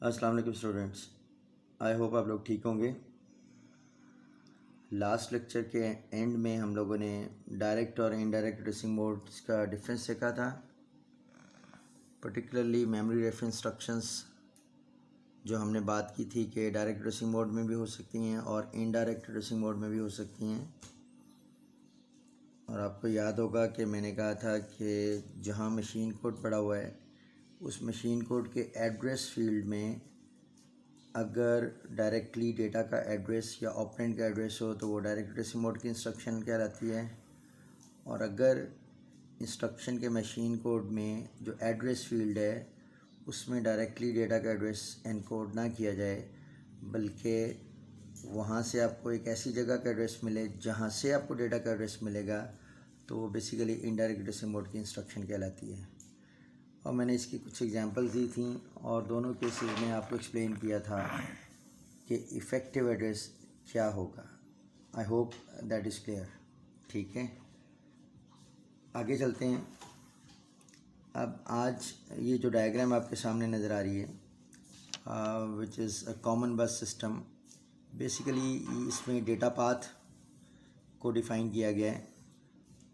अस्सलाम वालेकुम students. I hope आप लोग ठीक होंगे। लास्ट लेक्चर के एंड में हम लोगों ने डायरेक्ट और इनडायरेक्ट एड्रेसिंग मोड्स का डिफरेंस देखा था, पर्टिकुलरली मेमोरी रेफरेंस इंस्ट्रक्शंस जो हमने बात की थी कि डायरेक्ट एड्रेसिंग मोड में भी हो सकती हैं और इनडायरेक्ट एड्रेसिंग मोड में भी हो सकती हैं। और आपको याद होगा कि मैंने कहा था कि जहाँ मशीन कोड पड़ा हुआ है उस मशीन कोड के एड्रेस फील्ड में अगर डायरेक्टली डेटा का एड्रेस या ऑपरेंड का एड्रेस हो तो वो डायरेक्ट एड्रेसिंग मोड की इंस्ट्रक्शन कहलाती है। और अगर इंस्ट्रक्शन के मशीन कोड में जो एड्रेस फील्ड है उसमें डायरेक्टली डेटा का एड्रेस एनकोड ना किया जाए बल्कि वहाँ से आपको एक ऐसी जगह का एड्रेस मिले जहाँ से आपको डेटा का एड्रेस मिलेगा तो वो बेसिकली इनडायरेक्ट एड्रेसिंग मोड की इंस्ट्रक्शन कहलाती है। और मैंने इसकी कुछ एग्जांपल्स दी थी और दोनों केसेस में आपको एक्सप्लेन किया था कि इफ़ेक्टिव एड्रेस क्या होगा। I hope that is clear. ठीक है, आगे चलते हैं। अब आज ये जो डायग्राम आपके सामने नज़र आ रही है विच इज़ अ कॉमन बस सिस्टम, बेसिकली इसमें डेटा पाथ को डिफ़ाइन किया गया है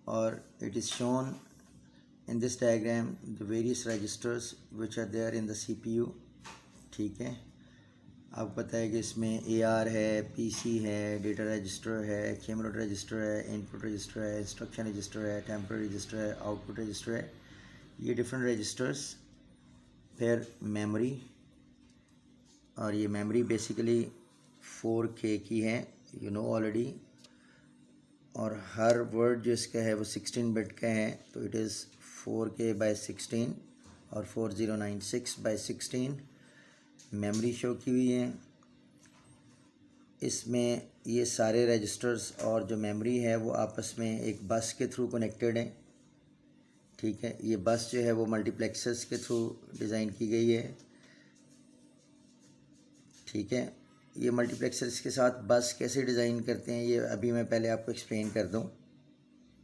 और it is shown in this diagram the various registers which are there in the CPU। ठीक है, आपको पता है कि इसमें AR है, PC है, डेटा रजिस्टर है, एक्यूमुलेटर रजिस्टर है, इनपुट रजिस्टर है, इंस्ट्रक्शन रजिस्टर है, टेम्पररी रजिस्टर है, आउटपुट रजिस्टर है, ये डिफरेंट रजिस्टर्स। फिर मेमोरी, और ये मेमोरी बेसिकली 4K की है, यू नो ऑलरेडी। और हर वर्ड जो इसका है वो 16 बिट का है, तो इट इज़ 4K/16 और 4096/16 मेमोरी शो की हुई है। इसमें ये सारे रजिस्टर्स और जो मेमोरी है वो आपस में एक बस के थ्रू कनेक्टेड हैं। ठीक है, ये बस जो है वो मल्टीप्लेक्सर्स के थ्रू डिज़ाइन की गई है। ठीक है, ये मल्टीप्लेक्सर्स के साथ बस कैसे डिज़ाइन करते हैं ये अभी मैं पहले आपको एक्सप्लेन कर दूं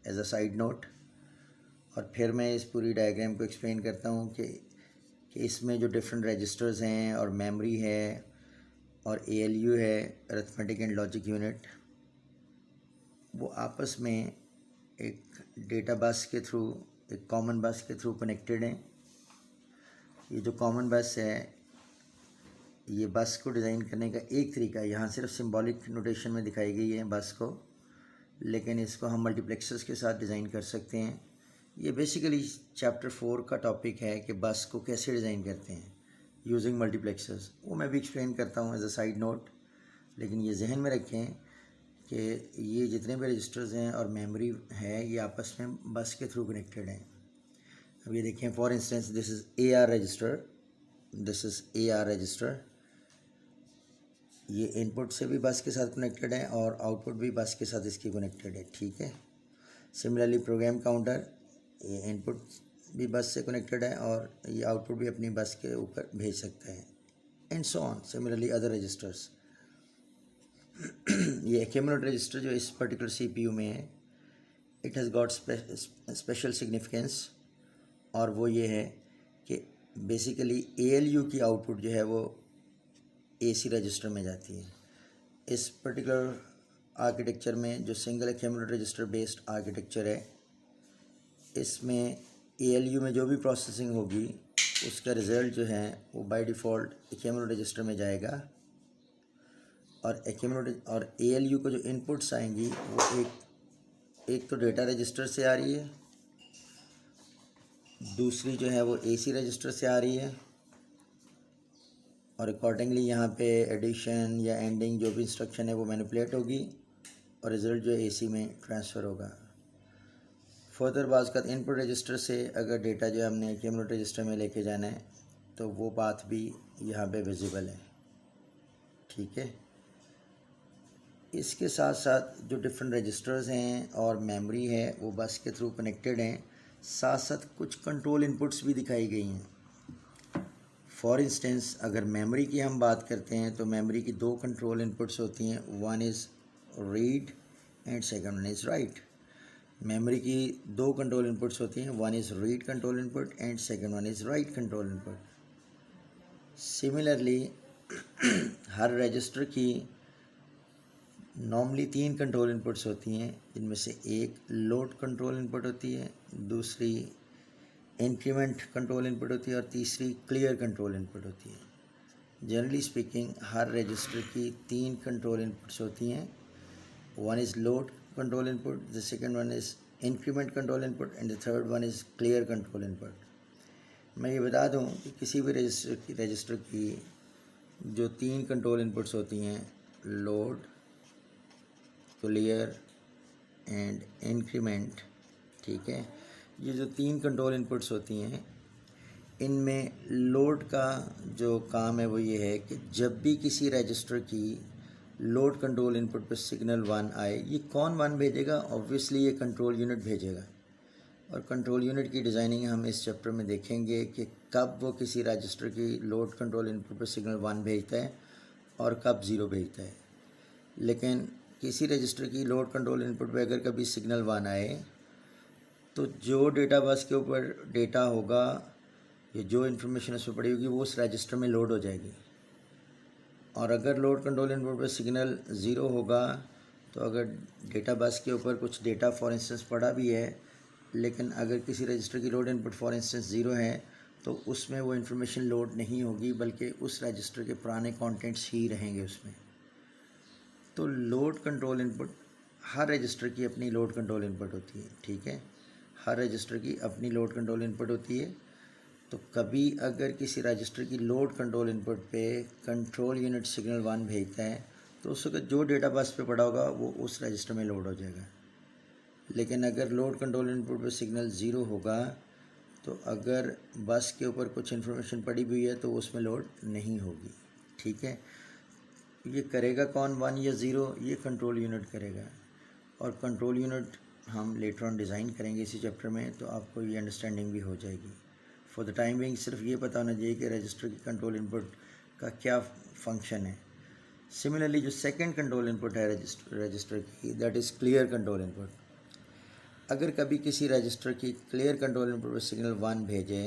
एज अ साइड नोट, और फिर मैं इस पूरी डायग्राम को एक्सप्लेन करता हूँ कि इसमें जो डिफरेंट रजिस्टर्स हैं और मेमोरी है और ALU है, अरिथमेटिक एंड लॉजिक यूनिट, वो आपस में एक डेटा बस के थ्रू, एक कॉमन बस के थ्रू कनेक्टेड हैं। ये जो कॉमन बस है, ये बस को डिज़ाइन करने का एक तरीका है, यहाँ सिर्फ सिंबॉलिक नोटेशन में दिखाई गई है बस को, लेकिन इसको हम मल्टीप्लेक्सर्स के साथ डिज़ाइन कर सकते हैं। ये बेसिकली चैप्टर 4 का टॉपिक है कि बस को कैसे डिज़ाइन करते हैं यूजिंग मल्टीप्लेक्सर्स, वो मैं भी एक्सप्लेन करता हूँ एज अ साइड नोट। लेकिन ये जहन में रखें कि ये जितने भी रजिस्टर्स हैं और मेमोरी है ये आपस में बस के थ्रू कनेक्टेड हैं। अब ये देखें, for instance this is AR register, this is AR register, ये इनपुट से भी बस के साथ कनेक्टेड है और आउटपुट भी बस के साथ इसकी कनेक्टेड है। ठीक है, सिमिलरली प्रोग्राम काउंटर, ये इनपुट भी बस से कनेक्टेड है और ये आउटपुट भी अपनी बस के ऊपर भेज सकता है, and so on. Similarly other registers. ये एक्यूमुलेटर रजिस्टर जो इस पर्टिकुलर CPU में है, it has got special significance, और वो ये है कि बेसिकली ALU की आउटपुट जो है वो AC रजिस्टर में जाती है। इस पर्टिकुलर आर्किटेक्चर में जो single accumulator register based architecture है, इसमें ALU में जो भी प्रोसेसिंग होगी उसका रिज़ल्ट जो है वो बाय डिफ़ॉल्ट एक्यूमुलेटर रजिस्टर में जाएगा, और एक्यूमुलेटर और ALU को जो इनपुट्स आएंगी वो एक तो डेटा रजिस्टर से आ रही है, दूसरी जो है वो AC रजिस्टर से आ रही है, और अकॉर्डिंगली यहाँ पे एडिशन या एंडिंग जो भी इंस्ट्रक्शन है वो मैनिपुलेट होगी और रिज़ल्ट जो AC में ट्रांसफ़र होगा। फर्दर बाज़ का इनपुट रजिस्टर से अगर डेटा जो हमने एक्यूमुलेटर रजिस्टर में लेके जाना है तो वो बात भी यहाँ पे विजिबल है। ठीक है, इसके साथ साथ जो डिफरेंट रजिस्टर्स हैं और मेमोरी है वो बस के थ्रू कनेक्टेड हैं, साथ साथ कुछ कंट्रोल इनपुट्स भी दिखाई गई हैं। फॉर इंस्टेंस अगर मेमोरी की हम बात करते हैं तो मेमोरी की दो कंट्रोल इनपुट्स होती हैं, one is read and second one is right. Memory की दो कंट्रोल इनपुट्स होती हैं, one is read control input and second one is right control input. Similarly her register की नॉर्मली 3 कंट्रोल इनपुट्स होती हैं, जिनमें से एक लोड कंट्रोल इनपुट होती है, दूसरी इंक्रीमेंट कंट्रोल इनपुट होती है और तीसरी क्लियर कंट्रोल इनपुट होती है। जनरली स्पीकिंग हर रजिस्टर की 3 कंट्रोल इनपुट्स होती हैं। One is load control input, the second one is increment control input and the third one is clear control input. मैं ये बता दूं कि किसी भी रजिस्टर की जो 3 कंट्रोल इनपुट्स होती हैं, लोड, क्लियर एंड इंक्रीमेंट, ठीक है, ये जो 3 कंट्रोल इनपुट्स होती हैं, इनमें लोड का जो काम है वो ये है कि जब भी किसी रजिस्टर की लोड कंट्रोल इनपुट पर सिग्नल 1 आए, ये कौन 1 भेजेगा? ऑब्वियसली ये कंट्रोल यूनिट भेजेगा। और कंट्रोल यूनिट की डिज़ाइनिंग हम इस चैप्टर में देखेंगे कि कब वो किसी रजिस्टर की लोड कंट्रोल इनपुट पर सिग्नल 1 भेजता है और कब 0 भेजता है। लेकिन किसी रजिस्टर की लोड कंट्रोल इनपुट पे अगर कभी सिग्नल 1 आए तो जो डेटा बस के ऊपर डेटा होगा या जो इन्फॉर्मेशन उसमें पड़ी होगी वो उस रजिस्टर में लोड हो जाएगी। और अगर लोड कंट्रोल इनपुट पे सिग्नल 0 होगा तो अगर डेटा बस के ऊपर कुछ डेटा फॉर इंस्टेंस पड़ा भी है, लेकिन अगर किसी रजिस्टर की लोड इनपुट फॉर इंस्टेंस 0 है तो उसमें वो इन्फॉर्मेशन लोड नहीं होगी, बल्कि उस रजिस्टर के पुराने कंटेंट्स ही रहेंगे उसमें। तो लोड कंट्रोल इनपुट, हर रजिस्टर की अपनी लोड कंट्रोल इनपुट होती है, ठीक है, हर रजिस्टर की अपनी लोड कंट्रोल इनपुट होती है। तो कभी अगर किसी रजिस्टर की लोड कंट्रोल इनपुट पे कंट्रोल यूनिट सिग्नल 1 भेजता है तो उस वक्त जो डेटा बस पे पड़ा होगा वो उस रजिस्टर में लोड हो जाएगा। लेकिन अगर लोड कंट्रोल इनपुट पे सिग्नल 0 होगा तो अगर बस के ऊपर कुछ इन्फॉर्मेशन पड़ी हुई है तो उसमें लोड नहीं होगी, ठीक है। ये करेगा कौन, 1 या 0? ये कंट्रोल यूनिट करेगा। और कंट्रोल यूनिट हम लेटर ऑन डिज़ाइन करेंगे इसी चैप्टर में, तो आपको ये अंडरस्टैंडिंग भी हो जाएगी। फॉर द टाइम बिंग सिर्फ ये पता होना चाहिए कि रजिस्टर की कंट्रोल इनपुट का क्या फंक्शन है। सिमिलरली जो सेकंड कंट्रोल इनपुट है रजिस्टर की, that is clear control input. अगर कभी किसी रजिस्टर की क्लियर कंट्रोल इनपुट पर सिग्नल 1 भेजे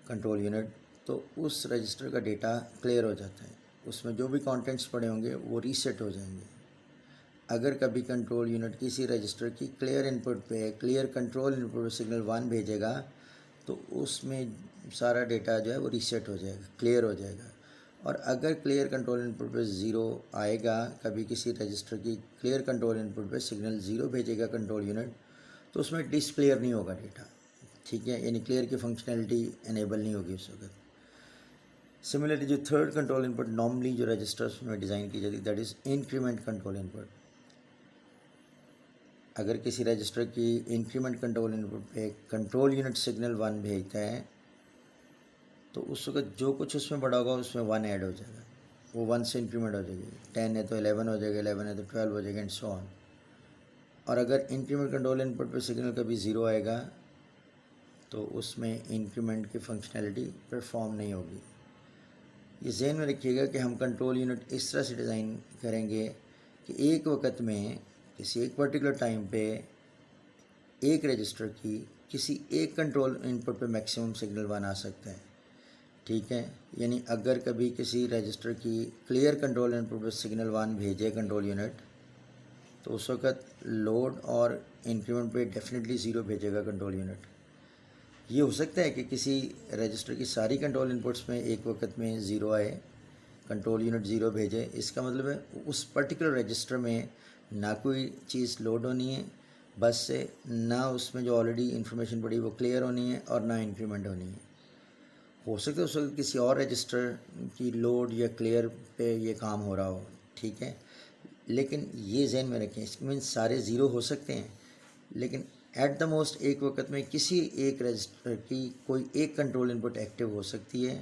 कंट्रोल यूनिट तो उस रजिस्टर का डेटा क्लियर हो जाता है, उसमें जो भी कंटेंट्स पड़े होंगे वो रीसेट हो जाएंगे। अगर कभी कंट्रोल यूनिट किसी रजिस्टर की क्लियर इनपुट पे क्लियर कंट्रोल इनपुट पे सिग्नल 1 भेजेगा तो उसमें सारा डेटा जो है वो रीसेट हो जाएगा, क्लियर हो जाएगा। और अगर क्लियर कंट्रोल इनपुट पे 0 आएगा, कभी किसी रजिस्टर की क्लियर कंट्रोल इनपुट पे सिग्नल 0 भेजेगा कंट्रोल यूनिट, तो उसमें डिस्क्लियर नहीं होगा डेटा, ठीक है, यानी क्लियर की फंक्शनैलिटी इनेबल नहीं होगी उस वक्त। सिमिलरली जो थर्ड कंट्रोल इनपुट नॉर्मली जो रजिस्टर्स में डिज़ाइन की जाती है, that is increment control input. अगर किसी रजिस्टर की इंक्रीमेंट कंट्रोल इनपुट पे कंट्रोल यूनिट सिग्नल 1 भेजता है तो उस वक्त जो कुछ उसमें बड़ा होगा उसमें 1 ऐड हो जाएगा, वो 1 से इंक्रीमेंट हो जाएगी। 10 है तो 11 हो जाएगा, 11 है तो 12 हो जाएगा एंड सो ऑन। और अगर इंक्रीमेंट कंट्रोल इनपुट पे सिग्नल कभी 0 आएगा तो उसमें इंक्रीमेंट की फंक्शनैलिटी परफॉर्म नहीं होगी। ये ज़हन में रखिएगा कि हम कंट्रोल यूनिट इस तरह से डिज़ाइन करेंगे कि एक वक्त में किसी एक पर्टिकुलर टाइम पे एक रजिस्टर की किसी एक कंट्रोल इनपुट पे मैक्सिमम सिग्नल 1 आ सकता है, ठीक है। यानी अगर कभी किसी रजिस्टर की क्लियर कंट्रोल इनपुट पे सिग्नल 1 भेजे कंट्रोल यूनिट तो उस वक्त लोड और इंक्रीमेंट पे डेफिनेटली 0 भेजेगा कंट्रोल यूनिट। ये हो सकता है कि किसी रजिस्टर की सारी कंट्रोल इनपुट्स में एक वक्त में 0 आए, कंट्रोल यूनिट 0 भेजे, इसका मतलब है उस पर्टिकुलर रजिस्टर में ना कोई चीज़ लोड होनी है बस से, ना उसमें जो ऑलरेडी इन्फॉर्मेशन पड़ी वो क्लियर होनी है और ना इंक्रीमेंट होनी है। हो सकता है उस वक्त किसी और रजिस्टर की लोड या क्लियर पे ये काम हो रहा हो, ठीक है। लेकिन ये जहन में रखें, इसके मीन सारे 0 हो सकते हैं, लेकिन एट द मोस्ट एक वक्त में किसी एक रजिस्टर की कोई एक कंट्रोल इनपुट एक्टिव हो सकती है।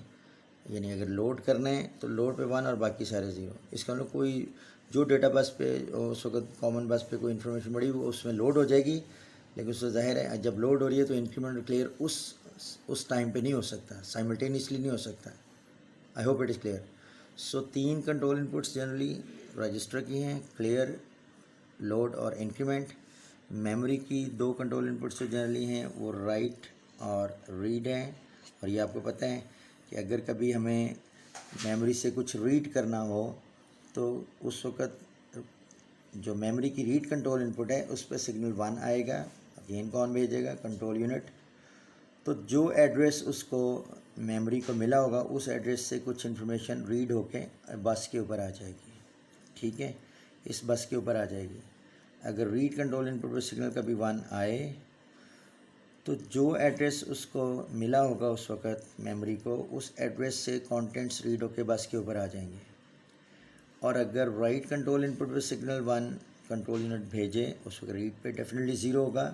यानी अगर लोड करना है तो लोड पे 1 और बाकी सारे 0। इसका मतलब कोई जो डेटा बस पे उस वक्त कॉमन बस पे कोई इन्फॉर्मेशन पड़ी वो उसमें लोड हो जाएगी, लेकिन उससे ज़ाहिर है जब लोड हो रही है तो इंक्रीमेंट क्लियर उस टाइम पे नहीं हो सकता, साइमल्टेनियसली नहीं हो सकता। आई hope it is clear. So 3 control inputs generally register की हैं, क्लियर, लोड और इंक्रीमेंट। मेमोरी की 2 कंट्रोल इनपुट्स जो जनरली हैं वो राइट और रीड हैं। और ये आपको पता है कि अगर कभी हमें मेमोरी से कुछ रीड करना हो तो उस वक़्त जो मेमोरी की रीड कंट्रोल इनपुट है उस पर सिग्नल 1 आएगा। अगेन कौन भेजेगा? Control unit. तो जो एड्रेस उसको मेमोरी को मिला होगा उस एड्रेस से कुछ इन्फॉर्मेशन रीड होके बस के ऊपर आ जाएगी। ठीक है, इस बस के ऊपर आ जाएगी। अगर रीड कंट्रोल इनपुट पर सिग्नल कभी 1 आए तो जो एड्रेस उसको मिला होगा उस वक़्त मेमोरी को, उस एड्रेस से कंटेंट्स रीड होके बस के ऊपर आ जाएंगे। और अगर राइट कंट्रोल इनपुट पे सिग्नल 1 कंट्रोल यूनिट भेजे उस वक्त रीड पे डेफिनेटली 0 होगा।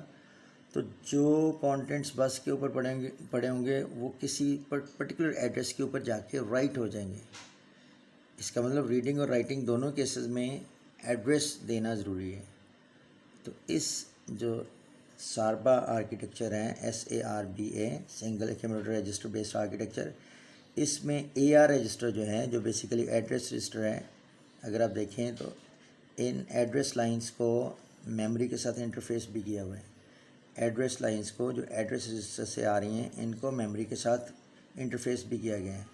तो जो कंटेंट्स बस के ऊपर पड़े होंगे वो किसी पर्टिकुलर एड्रेस के ऊपर जाके राइट हो जाएंगे। इसका मतलब रीडिंग और राइटिंग दोनों केसेस में एड्रेस देना ज़रूरी है। तो इस जो सारबा आर्किटेक्चर है, SARBA, single accumulator register based architecture, इसमें AR रजिस्टर जो है, जो बेसिकली एड्रेस रजिस्टर है, अगर आप देखें तो इन एड्रेस लाइंस को मेमोरी के साथ इंटरफेस भी किया हुआ है। एड्रेस लाइंस को जो एड्रेस रजिस्टर से आ रही हैं इनको मेमोरी के साथ इंटरफेस भी किया गया है।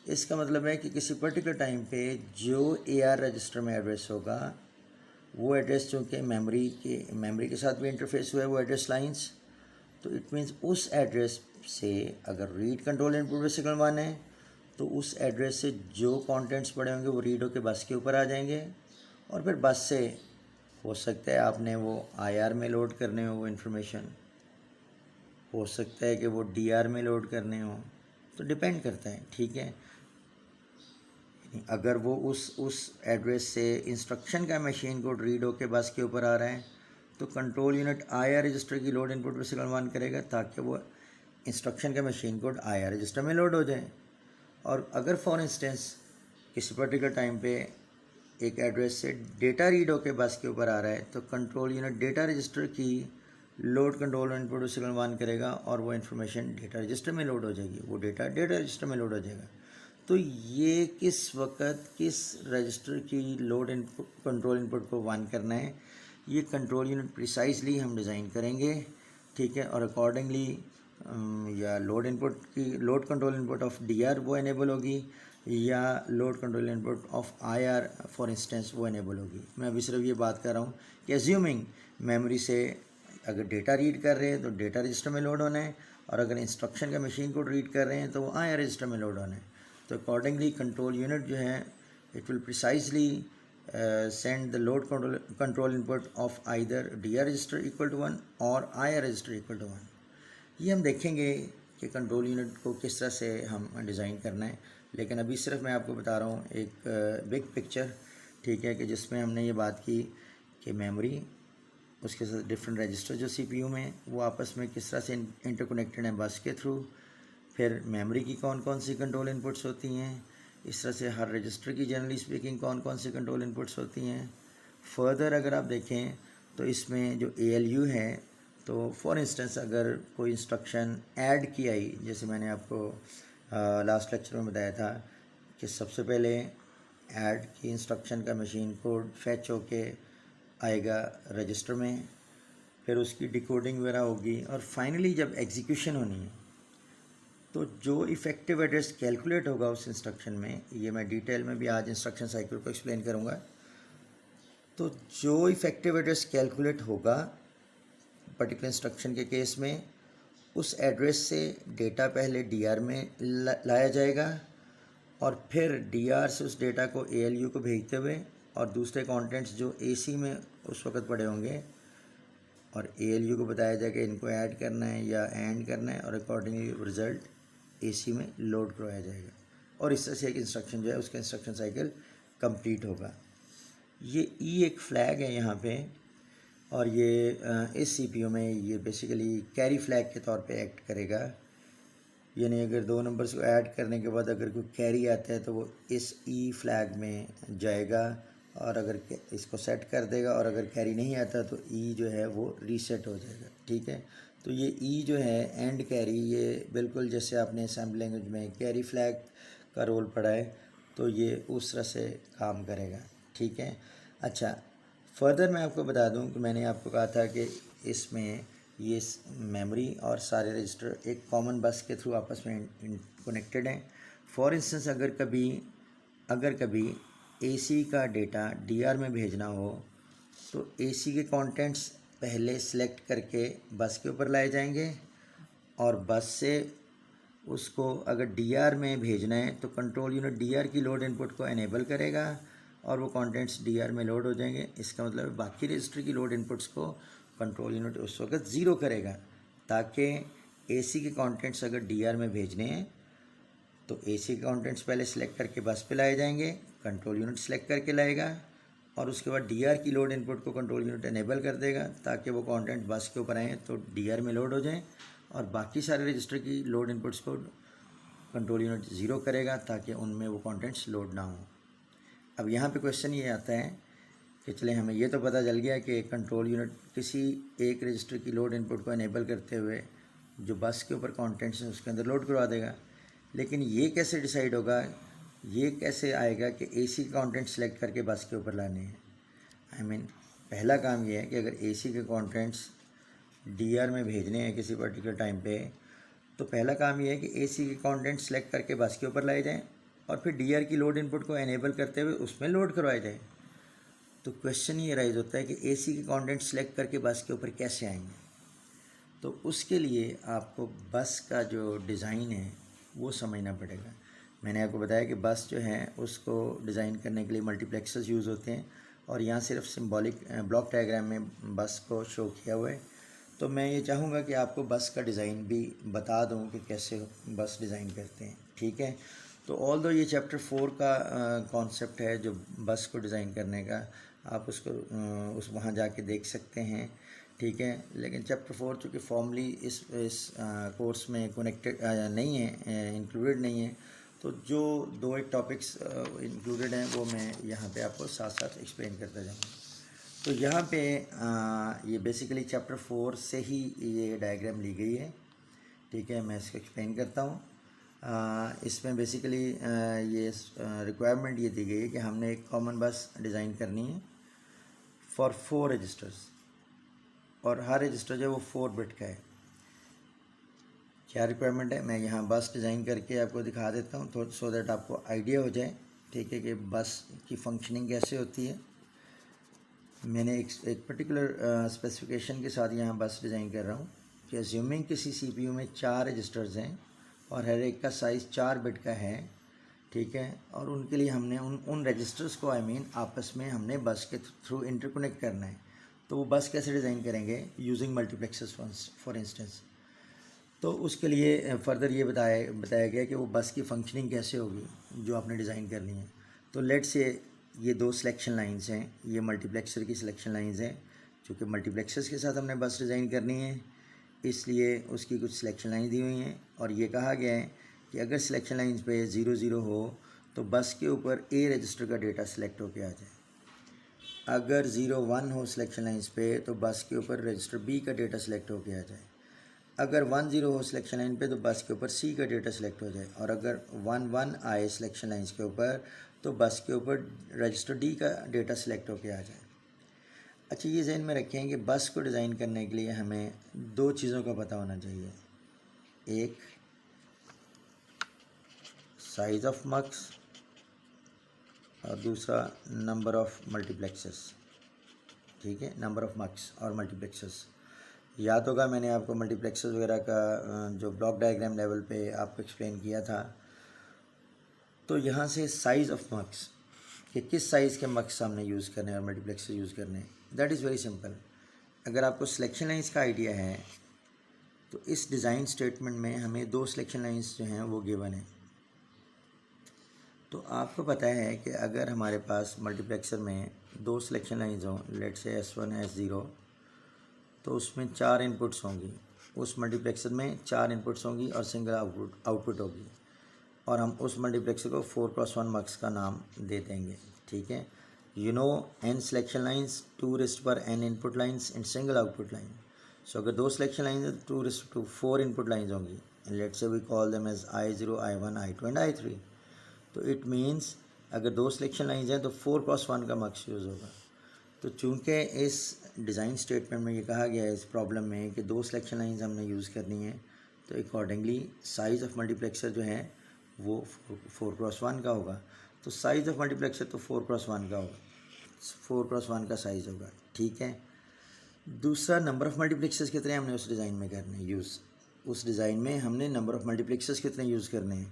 इसका मतलब है कि किसी पर्टिकुलर टाइम पे जो AR रजिस्टर में एड्रेस होगा वो एड्रेस चूँकि मेमोरी के साथ भी इंटरफेस हुआ है वो एड्रेस लाइंस, तो इट मीन्स उस एड्रेस से अगर रीड कंट्रोल इनपुट पे सिग्नल 1 है तो उस एड्रेस से जो कंटेंट्स पड़े होंगे वो रीड होकर बस के ऊपर आ जाएंगे। और फिर बस से हो सकता है आपने वो IR में लोड करने हो वो इन्फॉर्मेशन, हो सकता है कि वो DR में लोड करने हो, तो डिपेंड करता है। ठीक है, अगर वो उस एड्रेस से इंस्ट्रक्शन का मशीन कोड रीड होकर बस के ऊपर आ रहा है तो कंट्रोल यूनिट IR रजिस्टर की लोड इनपुट पर सिग्नल 1 करेगा ताकि वो इंस्ट्रक्शन का मशीन कोड IR रजिस्टर में लोड हो जाए। और अगर फॉर इंस्टेंस किसी पर्टिकुलर टाइम पे एक एड्रेस से डेटा रीड होके बस के ऊपर आ रहा है तो कंट्रोल यूनिट डेटा रजिस्टर की लोड कंट्रोल इनपुट सिग्नल 1 करेगा और वो इन्फॉर्मेशन डेटा रजिस्टर में लोड हो जाएगी, वो डेटा रजिस्टर में लोड हो जाएगा। तो ये किस वक्त किस रजिस्टर की लोड इनपुट कंट्रोल इनपुट को 1 करना है ये कंट्रोल यूनिट प्रिसाइजली हम डिज़ाइन करेंगे। ठीक है, और अकॉर्डिंगली या load control input of DR वो इनेबल होगी या load control input of IR for instance वो इनेबल होगी। मैं अभी सिर्फ ये बात कर रहा हूँ कि एज्यूमिंग मेमोरी से अगर डेटा रीड कर रहे हैं तो डेटा रजिस्टर में लोड होना है, और अगर इंस्ट्रक्शन का मशीन कोड रीड कर रहे हैं तो वो IR रजिस्टर में लोड होना है। तो अकॉर्डिंगली कंट्रोल यूनिट जो है it will precisely send the load control input of either DR register equal to 1 और IR register equal to 1। ये हम देखेंगे कि कंट्रोल यूनिट को किस तरह से हम डिज़ाइन करना है, लेकिन अभी सिर्फ मैं आपको बता रहा हूँ एक बिग पिक्चर। ठीक है, कि जिसमें हमने ये बात की कि मेमोरी उसके साथ डिफरेंट रजिस्टर जो CPU में वो आपस में किस तरह से इंटरकनेक्टेड हैं बस के थ्रू, फिर मेमोरी की कौन कौन सी कंट्रोल इनपुट्स होती हैं, इस तरह से हर रजिस्टर की जनरली स्पीकिंग कौन कौन सी कंट्रोल इनपुट्स होती हैं। फर्दर अगर आप देखें तो इसमें जो ALU है, तो फॉर इंस्टेंस अगर कोई इंस्ट्रक्शन ऐड की आई, जैसे मैंने आपको लास्ट लेक्चर में बताया था कि सबसे पहले ऐड की इंस्ट्रक्शन का मशीन कोड फैच होके आएगा रजिस्टर में, फिर उसकी डिकोडिंग वगैरह होगी, और फाइनली जब एग्जीक्यूशन होनी है तो जो इफ़ेक्टिव एड्रेस कैलकुलेट होगा उस इंस्ट्रक्शन में, ये मैं डिटेल में भी आज इंस्ट्रक्शन साइकिल को एक्सप्लेन करूँगा। तो जो इफ़ेक्टिव एड्रेस कैलकुलेट होगा पर्टिकुलर इंस्ट्रक्शन के केस में, उस एड्रेस से डेटा पहले DR में लाया जाएगा और फिर DR से उस डेटा को ALU को भेजते हुए और दूसरे कंटेंट्स जो AC में उस वक्त पड़े होंगे और ALU को बताया जाएगा इनको ऐड करना है या एंड करना है, और अकॉर्डिंगली रिज़ल्ट AC में लोड करवाया जाएगा, और इस तरह से एक इंस्ट्रक्शन जो है उसका इंस्ट्रक्शन साइकिल कंप्लीट होगा। ये एक फ्लैग है यहाँ पे, और ये इस CPU में ये बेसिकली कैरी फ्लैग के तौर पे एक्ट करेगा। यानी अगर 2 नंबर्स को ऐड करने के बाद अगर कोई कैरी आता है तो वो इस E फ्लैग में जाएगा, और अगर इसको सेट कर देगा, और अगर कैरी नहीं आता तो E जो है वो रीसेट हो जाएगा। ठीक है, तो ये E जो है एंड कैरी, ये बिल्कुल जैसे आपने असेंबली लैंग्वेज में कैरी फ्लैग का रोल पढ़ा है तो ये उस तरह से काम करेगा। ठीक है, अच्छा फर्दर मैं आपको बता दूं कि मैंने आपको कहा था कि इसमें ये मेमोरी और सारे रजिस्टर एक कॉमन बस के थ्रू आपस में कनेक्टेड हैं। फॉर इंस्टेंस अगर कभी अगर कभी एसी का डेटा डीआर में भेजना हो तो एसी के कंटेंट्स पहले सेलेक्ट करके बस के ऊपर लाए जाएंगे और बस से उसको अगर डीआर में भेजना है तो कंट्रोल यूनिट डीआर की लोड इनपुट को एनेबल करेगा और वो कंटेंट्स डीआर में लोड हो जाएंगे। इसका मतलब बाकी रजिस्टर की लोड इनपुट्स को कंट्रोल यूनिट उस वक्त ज़ीरो करेगा, ताकि एसी के कंटेंट्स अगर डीआर में भेजने हैं तो एसी के कंटेंट्स पहले सेलेक्ट करके बस पे लाए जाएंगे, कंट्रोल यूनिट सेलेक्ट करके लाएगा और उसके बाद डीआर की लोड इनपुट को कंट्रोल यूनिट एनेबल कर देगा ताकि वो कंटेंट बस के ऊपर आए तो डीआर में लोड हो जाए और बाकी सारे रजिस्टर की लोड इनपुट्स को कंट्रोल यूनिट ज़ीरो करेगा ताकि उनमें वो कंटेंट्स लोड ना हो। अब यहाँ पे क्वेश्चन ये आता है कि चले हमें ये तो पता चल गया कि कंट्रोल यूनिट किसी एक रजिस्टर की लोड इनपुट को एनेबल करते हुए जो बस के ऊपर कंटेंट्स हैं उसके अंदर लोड करवा देगा, लेकिन ये कैसे डिसाइड होगा, ये कैसे आएगा कि एसी कंटेंट सेलेक्ट करके बस के ऊपर लाने हैं। पहला काम ये है कि अगर एसी के कंटेंट्स डीआर में भेजने हैं किसी पर्टिकुलर टाइम पे तो पहला काम ये है कि एसी के कंटेंट सेलेक्ट करके बस के ऊपर लाए जाएं और फिर डीआर की लोड इनपुट को एनेबल करते हुए उसमें लोड करवाए जाए। तो क्वेश्चन ये राइज होता है कि एसी के कंटेंट सेलेक्ट करके बस के ऊपर कैसे आएंगे। तो उसके लिए आपको बस का जो डिज़ाइन है वो समझना पड़ेगा। मैंने आपको बताया कि बस जो है उसको डिज़ाइन करने के लिए मल्टीप्लेक्सर्स यूज़ होते हैं और यहाँ सिर्फ सिंबॉलिक ब्लॉक डायग्राम में बस को शो किया हुआ है। तो मैं ये चाहूँगा कि आपको बस का डिज़ाइन भी बता दूँ कि कैसे बस डिज़ाइन करते हैं, ठीक है। तो ऑल दो ये चैप्टर 4 का कॉन्सेप्ट है जो बस को डिज़ाइन करने का, आप उसको उस वहाँ जाके देख सकते हैं, ठीक है। लेकिन चैप्टर 4 चूँकि फॉर्मली इस कोर्स में कनेक्टेड नहीं है, इंक्लूडेड नहीं है, तो जो दो एक टॉपिक्स इंक्लूडेड हैं वो मैं यहाँ पे आपको साथ साथ एक्सप्लेन करता जाऊँगा। तो यहाँ पे ये बेसिकली चैप्टर 4 से ही ये डायग्राम ली गई है, ठीक है। मैं इसको एक्सप्लेन करता हूँ। इसमें बेसिकली ये रिक्वायरमेंट ये दी गई है कि हमने एक कॉमन बस डिज़ाइन करनी है फॉर 4 रजिस्टर्स और हर रजिस्टर जो है वो 4 बिट का है। क्या रिक्वायरमेंट है मैं यहाँ बस डिज़ाइन करके आपको दिखा देता हूँ तो सो दैट आपको आइडिया हो जाए, ठीक है, कि बस की फंक्शनिंग कैसे होती है। मैंने एक पर्टिकुलर स्पेसिफिकेशन के साथ यहाँ बस डिज़ाइन कर रहा हूँ कि अज्यूमिंग किसी सीपीयू में 4 रजिस्टर्स हैं और हर एक का साइज़ 4 बिट का है, ठीक है। और उनके लिए हमने उन रजिस्टर्स को आपस में हमने बस के थ्रू इंटरकनेक्ट करना है। तो वो बस कैसे डिज़ाइन करेंगे यूजिंग मल्टीप्लेक्सर्स फॉर इंस्टेंस। तो उसके लिए फर्दर ये बताया गया कि वो बस की फंक्शनिंग कैसे होगी जो आपने डिज़ाइन करनी है। तो लेट्स से ये 2 सिलेक्शन लाइंस हैं, ये मल्टीप्लेक्सर की सिलेक्शन लाइंस हैं। चूँकि मल्टीप्लेक्सर्स के साथ हमने बस डिज़ाइन करनी है इसलिए उसकी कुछ सिलेक्शन लाइन दी हुई हैं और ये कहा गया है कि अगर सिलेक्शन लाइंस पे 0 0 हो तो बस के ऊपर ए रजिस्टर का डेटा सेलेक्ट होके आ जाए। अगर 0 1 हो सिलेक्शन लाइंस पे तो बस के ऊपर रजिस्टर बी का डेटा सेलेक्ट होके आ जाए। अगर 1 0 हो सिलेक्शन लाइन पे तो बस के ऊपर सी का डेटा सेलेक्ट हो जाए और अगर 1 1 आए सिलेक्शन लाइंस के ऊपर तो बस के ऊपर रजिस्टर डी का डेटा सेलेक्ट होके आ जाए। अच्छा, ये जहन में रखें कि बस को डिज़ाइन करने के लिए हमें 2 चीज़ों का पता होना चाहिए, एक साइज़ ऑफ मक्स और दूसरा नंबर ऑफ़ मल्टीप्लेक्सेस, ठीक है, नंबर ऑफ़ मक्स और मल्टीप्लेक्सेस। याद होगा मैंने आपको मल्टीप्लेक्सेस वगैरह का जो ब्लॉक डायग्राम लेवल पे आपको एक्सप्लेन किया था। तो यहाँ से साइज़ ऑफ मक्स कि किस साइज़ के मक्स हमने यूज़ करने हैं और मल्टीप्लेक्सेस यूज़ करने हैं, दैट इज़ वेरी सिंपल। अगर आपको सिलेक्शन लाइंस का आइडिया है तो इस डिज़ाइन स्टेटमेंट में हमें 2 सिलेक्शन लाइंस जो हैं वो गिवन है। तो आपको पता है कि अगर हमारे पास मल्टीप्लेक्सर में 2 सिलेक्शन लाइंस हों, लेट्स से S1 S0, तो उसमें 4 इनपुट्स होंगी। उस मल्टीप्लेक्सर में 4 इनपुट्स होंगी और सिंगल आउटपुट होगी और हम उस मल्टीप्लेक्सर को 4x1 मक्स का नाम दे देंगे, ठीक है। You know n selection lines 2 raised पर n input lines in single output line. So अगर 2 सिलेक्शन लाइंस है 2 raised to 4 इनपुट लाइंस होंगी and let's say we call them as I0 I1 I2 and I3। तो it means अगर 2 selection lines हैं तो 4x1 का मक्स use होगा। तो चूँकि इस डिज़ाइन स्टेटमेंट में ये कहा गया है इस प्रॉब्लम में कि 2 सिलेक्शन लाइंस हमने यूज़ करनी है, तो अकॉर्डिंगली साइज़ ऑफ मल्टीप्लेक्सर जो है वो 4x1 का होगा। तो साइज़ ऑफ मल्टीप्लेक्सर तो 4x1 का होगा, 4x1 का साइज़ होगा, ठीक है। दूसरा, नंबर ऑफ़ मल्टीप्लेक्सर्स कितने हमने उस डिज़ाइन में करने हैं यूज़, उस डिज़ाइन में हमने नंबर ऑफ़ मल्टीप्लेक्सर्स कितने यूज़ करने हैं।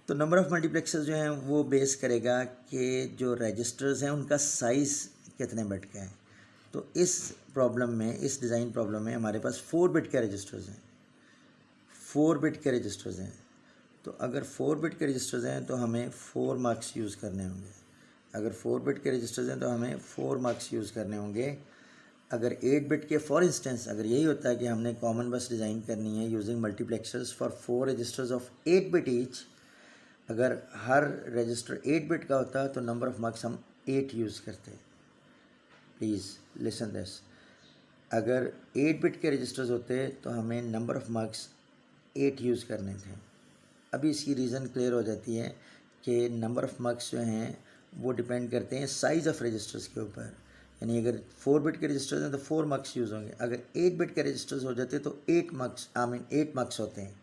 तो नंबर ऑफ़ मल्टीप्लेक्सर्स जो हैं वो बेस करेगा कि जो रजिस्टर्स हैं उनका साइज़ कितने बिट का है। तो इस प्रॉब्लम में, इस डिज़ाइन प्रॉब्लम में हमारे पास 4 बिट के रजिस्टर्स हैं, 4 बिट के रजिस्टर्स हैं। तो अगर 4 बिट के रजिस्टर्स हैं तो हमें 4 मार्क्स यूज़ करने होंगे। अगर 4 बिट के रजिस्टर्स हैं तो हमें 4 मार्क्स यूज़ करने होंगे। अगर 8 बिट के, फॉर इंस्टेंस अगर यही होता है कि हमने कॉमन बस डिज़ाइन करनी है using multiplexers for 4 registers of 8 bit each, अगर हर रजिस्टर 8 बिट का होता तो नंबर ऑफ़ मार्क्स हम 8 यूज़ करते। प्लीज़ लिसन दिस, अगर 8 बिट के रजिस्टर्स होते तो हमें नंबर ऑफ़ मार्क्स 8 यूज़ करने थे। अभी इसकी रीज़न क्लियर हो जाती है कि नंबर ऑफ़ मार्क्स जो हैं वो डिपेंड करते हैं साइज़ ऑफ़ रजिस्टर्स के ऊपर। यानी अगर 4 बिट के रजिस्टर्स हैं तो 4 मार्क्स यूज़ होंगे, अगर 8 बिट के रजिस्टर्स हो जाते तो 8 मार्क्स, 8 मार्क्स होते हैं।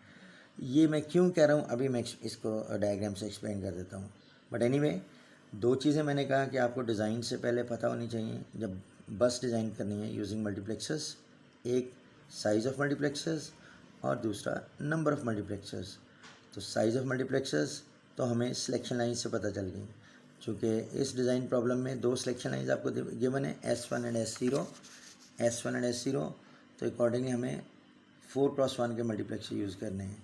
ये मैं क्यों कह रहा हूँ अभी मैं इसको डायग्राम से एक्सप्लेन कर देता हूँ। बट एनीवे, दो चीज़ें मैंने कहा कि आपको डिज़ाइन से पहले पता होनी चाहिए जब बस डिज़ाइन करनी है यूजिंग मल्टीप्लेक्सर्स। एक, साइज़ ऑफ मल्टीप्लेक्सर्स, और दूसरा नंबर ऑफ़ मल्टीप्लेक्सर्स। तो साइज़ ऑफ मल्टीप्लेक्सर्स तो हमें सिलेक्शन लाइन से पता चल गई, चूँकि इस डिज़ाइन प्रॉब्लम में 2 सिलेक्शन लाइन्स आपको गिवन है, S1 and S0, S1 and S0। तो अकॉर्डिंगली हमें 4x1 के मल्टीप्लेक्सर यूज़ करने हैं।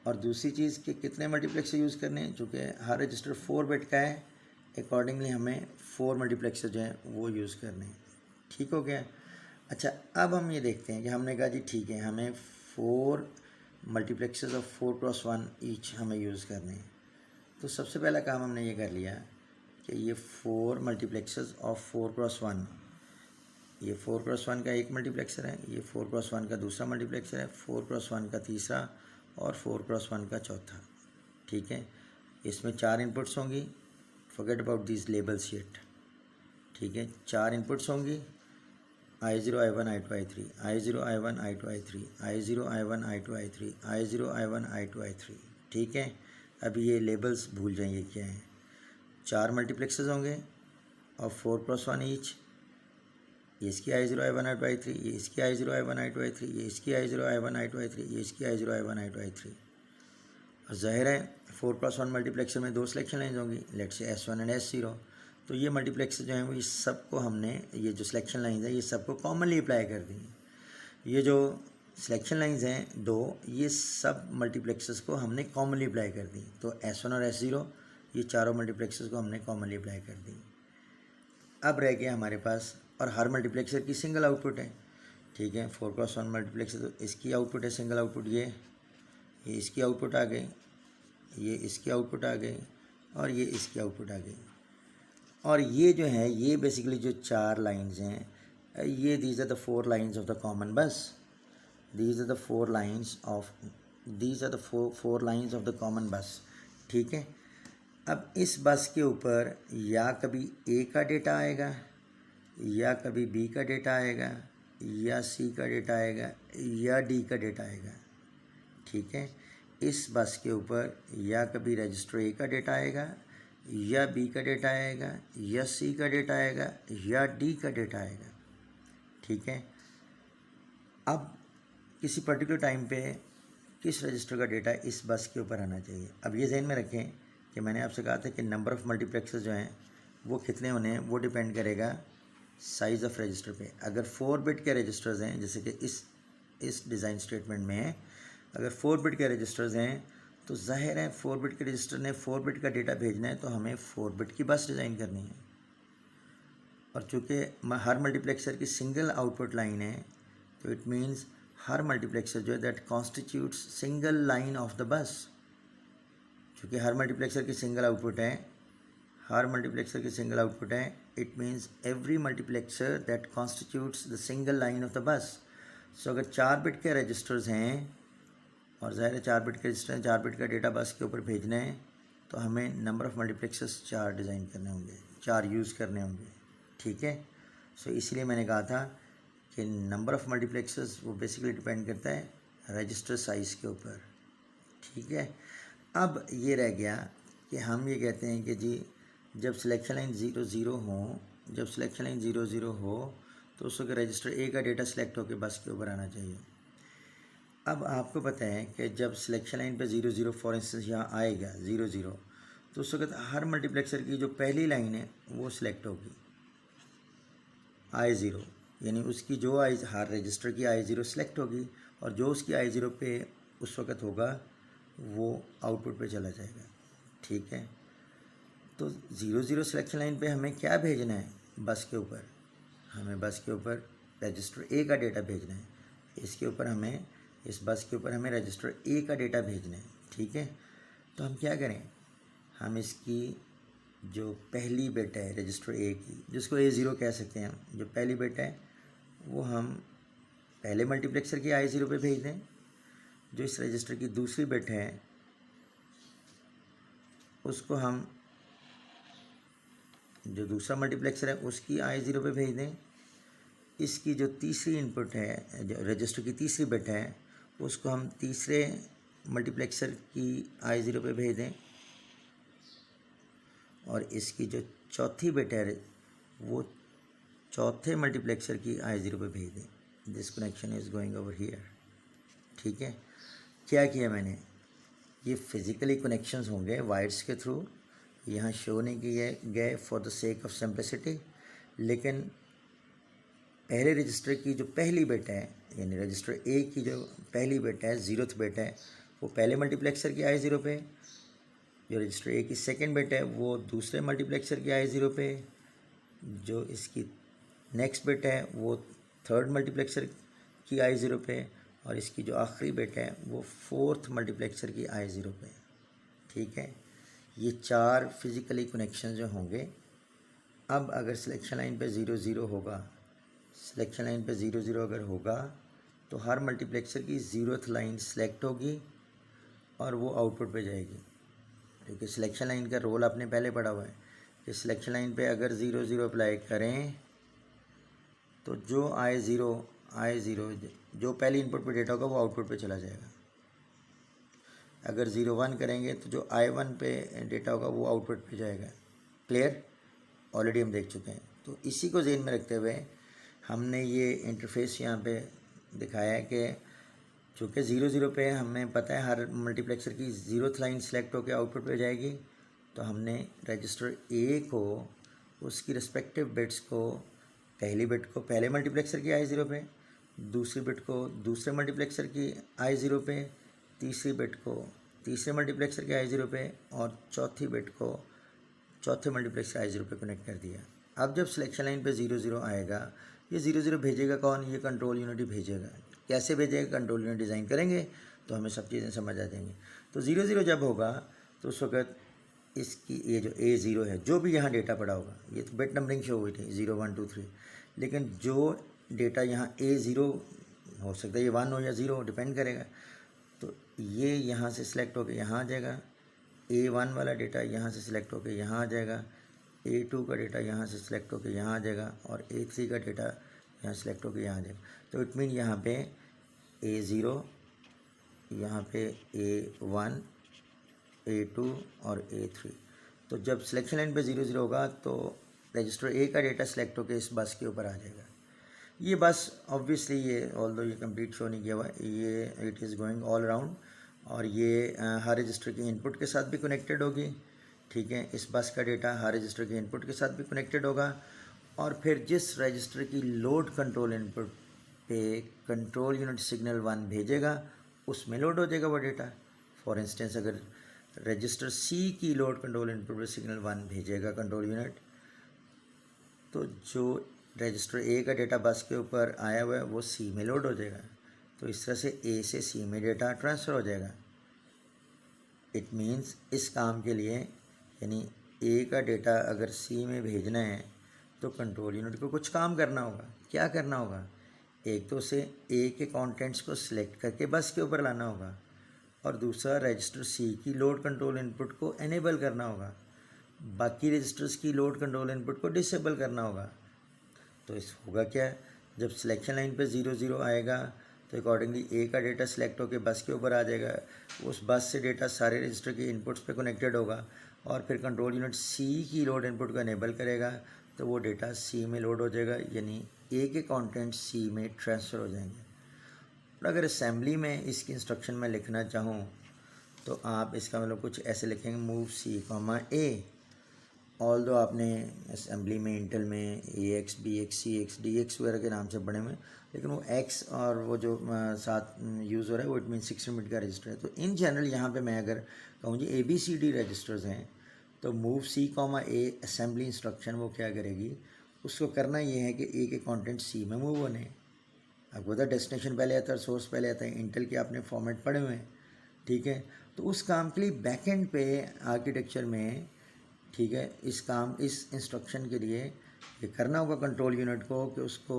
और दूसरी चीज़ कि कितने मल्टीप्लेक्सर यूज़ करने हैं, चूँकि हर रजिस्टर 4 बिट का है, अकॉर्डिंगली हमें 4 मल्टीप्लेक्सर जो हैं वो यूज़ करने हैं। ठीक हो गया। अच्छा, अब हम ये देखते हैं कि हमने कहा जी ठीक है, हमें 4 मल्टीप्लेक्सर्स ऑफ 4x1 ईच हमें यूज़ करने हैं। तो सबसे पहला काम हमने ये कर लिया कि ये 4 मल्टीप्लेक्सर्स ऑफ 4x1, ये 4x1 का एक मल्टीप्लेक्सर है, ये 4x1 का दूसरा मल्टीप्लेक्सर है, 4x1 का तीसरा और 4x1 का चौथा। ठीक है, इसमें 4 इनपुट्स होंगी, forget about this label sheet. ठीक है, 4 इनपुट्स होंगी, I0 I1 I2 I3, I0 I1 I2 I3, I0 I1 I2 I3, I0 I1 I2 I3। ठीक है, अब ये लेबल्स भूल जाइए क्या है। 4 मल्टीप्लेक्सर्स होंगे और 4x1 ईच, ये इसकी I0 I1 I2 I3, ये इसकी I0 I1 I2 I3, ये इसकी I0 I1 I2 I3, ये इसकी I0 I1 I2 I3। और ज़ाहिर है 4x1 मल्टीप्लेक्सर में 2 सिलेक्शन लाइन्स होंगी, let's say S1 and S0। तो ये मल्टीप्लेक्सर जो हैं वो इस सबको हमने, ये जो सिलेक्शन लाइन्स हैं ये सबको कॉमनली अप्लाई कर दी। ये जो सिलेक्शन लाइन्स हैं 2, ये सब मल्टीप्लेक्सर्स को हमने कॉमनली अप्लाई कर दी। तो S1 और S0 ये चारों मल्टीप्लेक्सर्स को हमने कॉमनली अप्लाई कर दी। अब रह गया हमारे पास, और हर मल्टीप्लेक्सर की सिंगल आउटपुट है। ठीक है, 4x1 मल्टीप्लेक्सर तो इसकी आउटपुट है सिंगल आउटपुट, ये इसकी आउटपुट आ गई, ये इसकी आउटपुट आ गई, और ये इसकी आउटपुट आ गई। और ये जो है ये बेसिकली जो 4 लाइंस हैं, ये these are the 4 lines of the common bus, these are the 4 lines of, these are the 4 lines of the common bus. ठीक है, अब इस बस के ऊपर या कभी ए का डेटा आएगा, या कभी बी का डेटा आएगा, या सी का डेटा आएगा, या डी का डेटा आएगा। ठीक है, इस बस के ऊपर या कभी रजिस्टर ए का डेटा आएगा, या बी का डेटा आएगा, या सी का डेटा आएगा, या डी का डेटा आएगा। ठीक है, अब किसी पर्टिकुलर टाइम पे किस रजिस्टर का डेटा इस बस के ऊपर आना चाहिए। अब ये ध्यान में रखें कि मैंने आपसे कहा था कि नंबर ऑफ़ मल्टीप्लेक्सर्स जो हैं वो कितने होने हैं, वो डिपेंड करेगा साइज़ ऑफ रजिस्टर पे। अगर 4 बिट के रजिस्टर्स हैं, जैसे कि इस डिज़ाइन स्टेटमेंट में अगर 4 बिट के रजिस्टर्स हैं तो जाहिर है 4 बिट के रजिस्टर ने 4 बिट का डेटा भेजना है, तो हमें 4 बिट की बस डिज़ाइन करनी है। और चूँकि हर मल्टीप्लेक्सर की सिंगल आउटपुट लाइन है, तो इट मीन्स हर मल्टीप्लेक्सर जो है that constitutes single line of the bus. चूँकि हर मल्टीप्लेक्सर की सिंगल आउटपुट है, हर मल्टीप्लेक्सर की सिंगल आउटपुट है, it means every multiplexer that constitutes the single line of the bus. So अगर 4 बिट के रजिस्टर्स हैं और ज़ाहिर है 4 बिट के रजिस्टर हैं, 4 बिट का डेटा बस के ऊपर भेजना है, तो हमें नंबर ऑफ़ मल्टीप्लेक्सर्स 4 डिज़ाइन करने होंगे, 4 यूज़ करने होंगे। ठीक है, सो इसलिए मैंने कहा था कि नंबर ऑफ़ मल्टीप्लेक्सर्स वो बेसिकली डिपेंड करता है रजिस्टर साइज़ के ऊपर। ठीक है, अब ये रह गया कि हम ये कहते हैं कि जी जब सिलेक्शन लाइन 00 हो, जब सिलेक्शन लाइन 00 हो तो उस वक्त रजिस्टर ए का डेटा सेलेक्ट होकर बस के ऊपर आना चाहिए। अब आपको पता है कि जब सिलेक्शन लाइन पे 00 फॉर इंस्टेंस यहाँ आएगा 00, तो उस वक्त हर मल्टीप्लेक्सर की जो पहली लाइन है वो सिलेक्ट होगी I0, यानी उसकी जो हर रजिस्टर की I0 सिलेक्ट होगी और जो उसकी I0 पे उस वक्त होगा वो आउटपुट पे चला जाएगा। ठीक है, तो 00 सिलेक्शन लाइन पे हमें क्या भेजना है? बस के ऊपर हमें बस के ऊपर रजिस्टर ए का डेटा भेजना है। इसके ऊपर हमें इस बस के ऊपर हमें रजिस्टर ए का डेटा भेजना है। ठीक है, तो हम क्या करें, हम इसकी जो पहली बिट है रजिस्टर ए की, जिसको A0 कह सकते हैं हम, जो पहली बिट है वो हम पहले मल्टीप्लेक्सर की I0 पे भेज दें। जो इस रजिस्टर की दूसरी बिट है उसको हम जो दूसरा मल्टीप्लेक्सर है उसकी I0 पे भेज दें। इसकी जो तीसरी इनपुट है, जो रजिस्टर की तीसरी बिट है, उसको हम तीसरे मल्टीप्लेक्सर की I0 पे भेज दें और इसकी जो चौथी बिट है वो चौथे मल्टीप्लेक्सर की I0 पे भेज दें। This connection is going over here. ठीक है, क्या किया मैंने, ये फिज़िकली कनेक्शंस होंगे वायर्स के थ्रू, यहाँ शो नहीं किए गए for the sake of simplicity, लेकिन पहले रजिस्टर की जो पहली बिट है, यानी रजिस्टर ए की जो पहली बिट है, 0th बिट है, वो पहले मल्टीप्लेक्सर की I0 पे, जो रजिस्टर ए की सेकंड बिट है वो दूसरे मल्टीप्लेक्सर की I0 पे, जो इसकी नेक्स्ट बिट है वो थर्ड मल्टीप्लेक्सर की I0 पे, और इसकी जो आखिरी बिट है वो फोर्थ मल्टीप्लेक्सर की I0 पे। ठीक है, ये चार फिज़िकली कनेक्शन जो होंगे। अब अगर सिलेक्शन लाइन पे 00 होगा, सिलेक्शन लाइन पे 00 अगर होगा तो हर मल्टीप्लेक्सर की 0th लाइन सेलेक्ट होगी और वो आउटपुट पे जाएगी। क्योंकि सिलेक्शन लाइन का रोल आपने पहले पढ़ा हुआ है कि सिलेक्शन लाइन पे अगर 00 अप्लाई करें तो जो I0 जो पहली इनपुट पे डेटा होगा वो आउटपुट पे चला जाएगा। अगर 01 करेंगे तो जो I1 पे डेटा होगा वो आउटपुट पे जाएगा। क्लियर, ऑलरेडी हम देख चुके हैं। तो इसी को ज़हन में रखते हुए हमने ये इंटरफेस यहाँ पे दिखाया है कि चूँकि 00 पे हमें पता है हर मल्टीप्लेक्सर की 0th लाइन सेलेक्ट होकर आउटपुट पे जाएगी, तो हमने रजिस्टर ए को उसकी रिस्पेक्टिव बिट्स को, पहली बिट को पहले मल्टीप्लेक्सर की I0 पे, दूसरी बिट को दूसरे मल्टीप्लेक्सर की I0 पे, तीसरी बिट को तीसरे मल्टीप्लेक्सर के I0 पे और चौथी बिट को चौथे मल्टीप्लेक्सर I0 पे कनेक्ट कर दिया। अब जब सिलेक्शन लाइन पे 00 आएगा, ये 00 भेजेगा कौन? ये कंट्रोल यूनिट ही भेजेगा। कैसे भेजेगा? कंट्रोल यूनिट डिज़ाइन करेंगे तो हमें सब चीज़ें समझ आ जाएंगी। तो 00 जब होगा तो उस वक्त इसकी ये जो A0 है, जो भी यहाँ डेटा पड़ा होगा, ये तो बिट नंबरिंग शो हुई थी 0 1 2 3, लेकिन जो डेटा यहाँ A0 हो सकता है ये 1 हो या 0 डिपेंड करेगा, तो ये यहाँ से सिलेक्ट होकर यहाँ आ जाएगा। A1 वाला डेटा यहाँ से सिलेक्ट होकर यहाँ आ जाएगा, A2 का डेटा यहाँ से सिलेक्ट होकर यहाँ आ जाएगा और A3 का डेटा यहाँ सेलेक्ट होकर यहाँ आ जाएगा। तो इट मीन यहाँ पे A0, यहाँ पे A1, A2 और A3। तो जब सिलेक्शन लाइन पे 00 होगा तो रजिस्टर ए का डेटा सेलेक्ट होकर इस बस के ऊपर आ जाएगा। ये बस ऑब्वियसली ये ऑल्दो ये कंप्लीट शो नहीं किया हुआ, ये it is going all around, और ये हर रजिस्टर की इनपुट के साथ भी कनेक्टेड होगी। ठीक है, इस बस का डेटा हर रजिस्टर के इनपुट के साथ भी कनेक्टेड होगा, और फिर जिस रजिस्टर की लोड कंट्रोल इनपुट पे कंट्रोल यूनिट सिग्नल 1 भेजेगा उसमें लोड हो जाएगा वो डेटा। फॉर इंस्टेंस अगर रजिस्टर सी की लोड कंट्रोल इनपुट पे सिग्नल 1 भेजेगा कंट्रोल यूनिट, तो जो रजिस्टर ए का डेटा बस के ऊपर आया हुआ है वो सी में लोड हो जाएगा। तो इस तरह से ए से सी में डेटा ट्रांसफ़र हो जाएगा। इट मीन्स इस काम के लिए, यानी ए का डेटा अगर सी में भेजना है तो कंट्रोल यूनिट को कुछ काम करना होगा। क्या करना होगा? एक तो उसे ए के कंटेंट्स को सिलेक्ट करके बस के ऊपर लाना होगा, और दूसरा रजिस्टर सी की लोड कंट्रोल इनपुट को एनेबल करना होगा, बाकी रजिस्टर्स की लोड कंट्रोल इनपुट को डिसेबल करना होगा। तो इस होगा क्या, जब सिलेक्शन लाइन पे 00 आएगा तो अकॉर्डिंगली ए का डेटा सेलेक्ट होकर बस के ऊपर आ जाएगा। उस बस से डेटा सारे रजिस्टर के इनपुट्स पे कनेक्टेड होगा, और फिर कंट्रोल यूनिट सी की लोड इनपुट को इनेबल करेगा तो वो डेटा सी में लोड हो जाएगा, यानी ए के कंटेंट सी में ट्रांसफ़र हो जाएंगे। और अगर असेंबली में इसकी इंस्ट्रक्शन में लिखना चाहूँ तो आप इसका मतलब कुछ ऐसे लिखेंगे, मूव सी कॉमा ए। ऑल दो आपने असेंबली में इंटेल में ए एक्स बी एक्स सी एक्स डी एक्स वगैरह के नाम से पढ़े हुए, लेकिन वो एक्स और वो जो साथ यूज़ हो रहा है वो इट मीन 16 बिट का रजिस्टर है। तो इन जनरल यहाँ पे मैं अगर कहूँ जी ABCD रजिस्टर्स हैं तो मूव सी कॉमा ए असेंबली इंस्ट्रक्शन वो क्या करेगी, उसको करना ये है कि ए के कंटेंट सी में मूव होने। आपको पता है डेस्टिनेशन पहले आता है, सोर्स पहले आता है, इंटेल के आपने फॉर्मेट पढ़े हुए हैं, ठीक है। तो उस काम के लिए बैकएंड पे आर्किटेक्चर में, ठीक है, इस इंस्ट्रक्शन के लिए ये करना होगा कंट्रोल यूनिट को कि उसको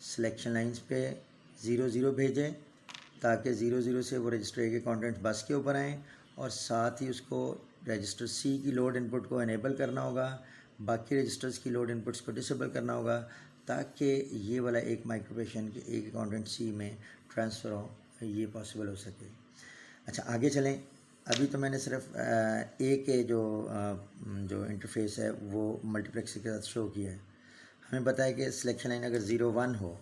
सिलेक्शन लाइंस पे 0 0 भेजें ताकि 0 0 से वो रजिस्टर ए के कंटेंट्स बस के ऊपर आएँ, और साथ ही उसको रजिस्टर सी की लोड इनपुट को इनेबल करना होगा, बाकी रजिस्टर्स की लोड इनपुट्स को डिसेबल करना होगा ताकि ये वाला एक माइक्रोपेशन के ए के कंटेंट सी में ट्रांसफ़र हो, ये पॉसिबल हो सके। अच्छा आगे चलें। अभी तो मैंने सिर्फ ए के जो इंटरफेस है वो मल्टीप्लेक्सर के साथ शो किया है। हमें पता है कि सिलेक्शन लाइन अगर 0 1 हो,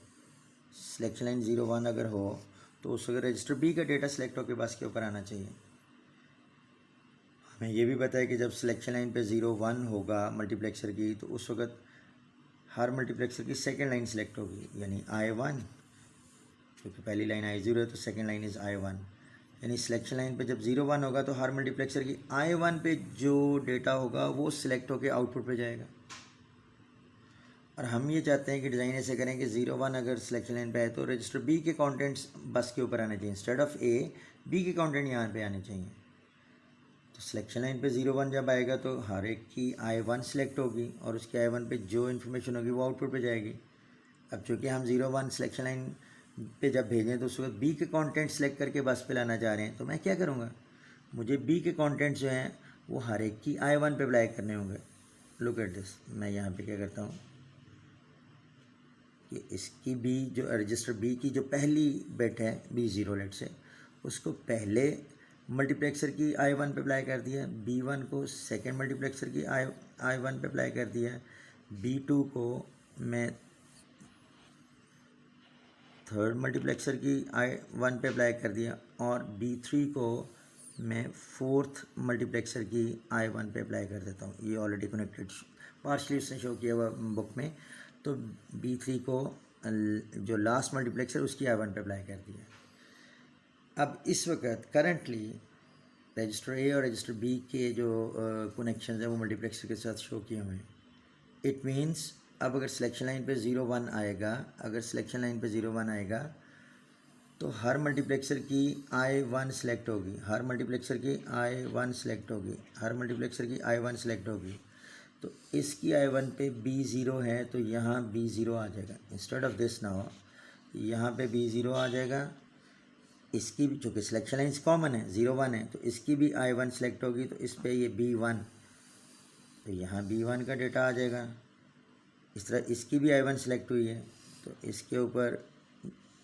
सिलेक्शन लाइन 0 1 अगर हो तो उस वक्त रजिस्टर बी का डेटा सेलेक्ट होकर बस के ऊपर आना चाहिए। हमें ये भी पता है कि जब सिलेक्शन लाइन पे 0 1 होगा मल्टीप्लेक्सर की तो उस वक्त हर मल्टीप्लेक्सर की सेकेंड लाइन सेलेक्ट होगी, यानी I1, क्योंकि पहली लाइन I0 है तो सेकेंड लाइन इज़ I1, यानी सिलेक्शन लाइन पे जब 0 1 होगा तो हर मल्टीप्लेक्सर की I1 पे जो डेटा होगा वो सिलेक्ट होकर आउटपुट पे जाएगा। और हम ये चाहते हैं कि डिज़ाइन ऐसे करें कि 0 1 अगर सिलेक्शन लाइन पे है तो रजिस्टर बी के कंटेंट्स बस के ऊपर आने चाहिए, इंस्टेड ऑफ ए बी के कंटेंट यहाँ पे आने चाहिए। तो सिलेक्शन लाइन पे 0 1 जब आएगा तो हर एक की I1 सिलेक्ट होगी और उसके I1 पे जो इन्फॉर्मेशन होगी वो आउटपुट पे जाएगी। अब चूँकि हम 0 1 सिलेक्शन लाइन पे जब भेजें तो उस वक्त बी के कंटेंट सेलेक्ट करके बस पे लाना चाह रहे हैं, तो मैं क्या करूँगा, मुझे बी के कंटेंट जो हैं वो हर एक की I1 पे अप्लाई करने होंगे। लुक एट दिस, मैं यहाँ पे क्या करता हूँ कि इसकी बी जो रजिस्टर बी की जो पहली बिट है B0 लेट से, उसको पहले मल्टीप्लेक्सर की I1 पे अप्लाई कर दिया, B1 को सेकेंड मल्टीप्लेक्सर की I1 पे अप्लाई कर दिया, B2 को मैं थर्ड मल्टीप्लेक्सर की I1 पे अप्लाई कर दिया, और B3 को मैं फोर्थ मल्टीप्लेक्सर की I1 पे अप्लाई कर देता हूँ। ये ऑलरेडी कनेक्टेड पार्शली उसने शो किया हुआ बुक में। तो B3 को जो लास्ट मल्टीप्लेक्सर उसकी I1 पे अप्लाई कर दिया। अब इस वक्त करंटली रजिस्टर ए और रजिस्टर बी के जो कनेक्शन हैं वो मल्टीप्लेक्सर के साथ शो किए हुए हैं। इट मीन्स अब अगर सिलेक्शन लाइन पे 0 1 आएगा, अगर सिलेक्शन लाइन पे 0 1 आएगा तो हर मल्टीप्लेक्सर की I1 सेलेक्ट होगी, हर मल्टीप्लेक्सर की I1 सेलेक्ट होगी, हर मल्टीप्लेक्सर की I1 सेलेक्ट होगी। तो इसकी I1 पे B0 है तो यहाँ B0 आ जाएगा, इंस्टेड ऑफ दिस नाउ यहाँ पे B0 आ जाएगा। इसकी भी चूँकि सिलेक्शन लाइन कॉमन है 0 1 है तो इसकी भी I1 सेलेक्ट होगी, तो इस पर ये B1, तो यहाँ B1 का डेटा आ जाएगा। इस तरह इसकी भी I1 सेलेक्ट हुई है तो इसके ऊपर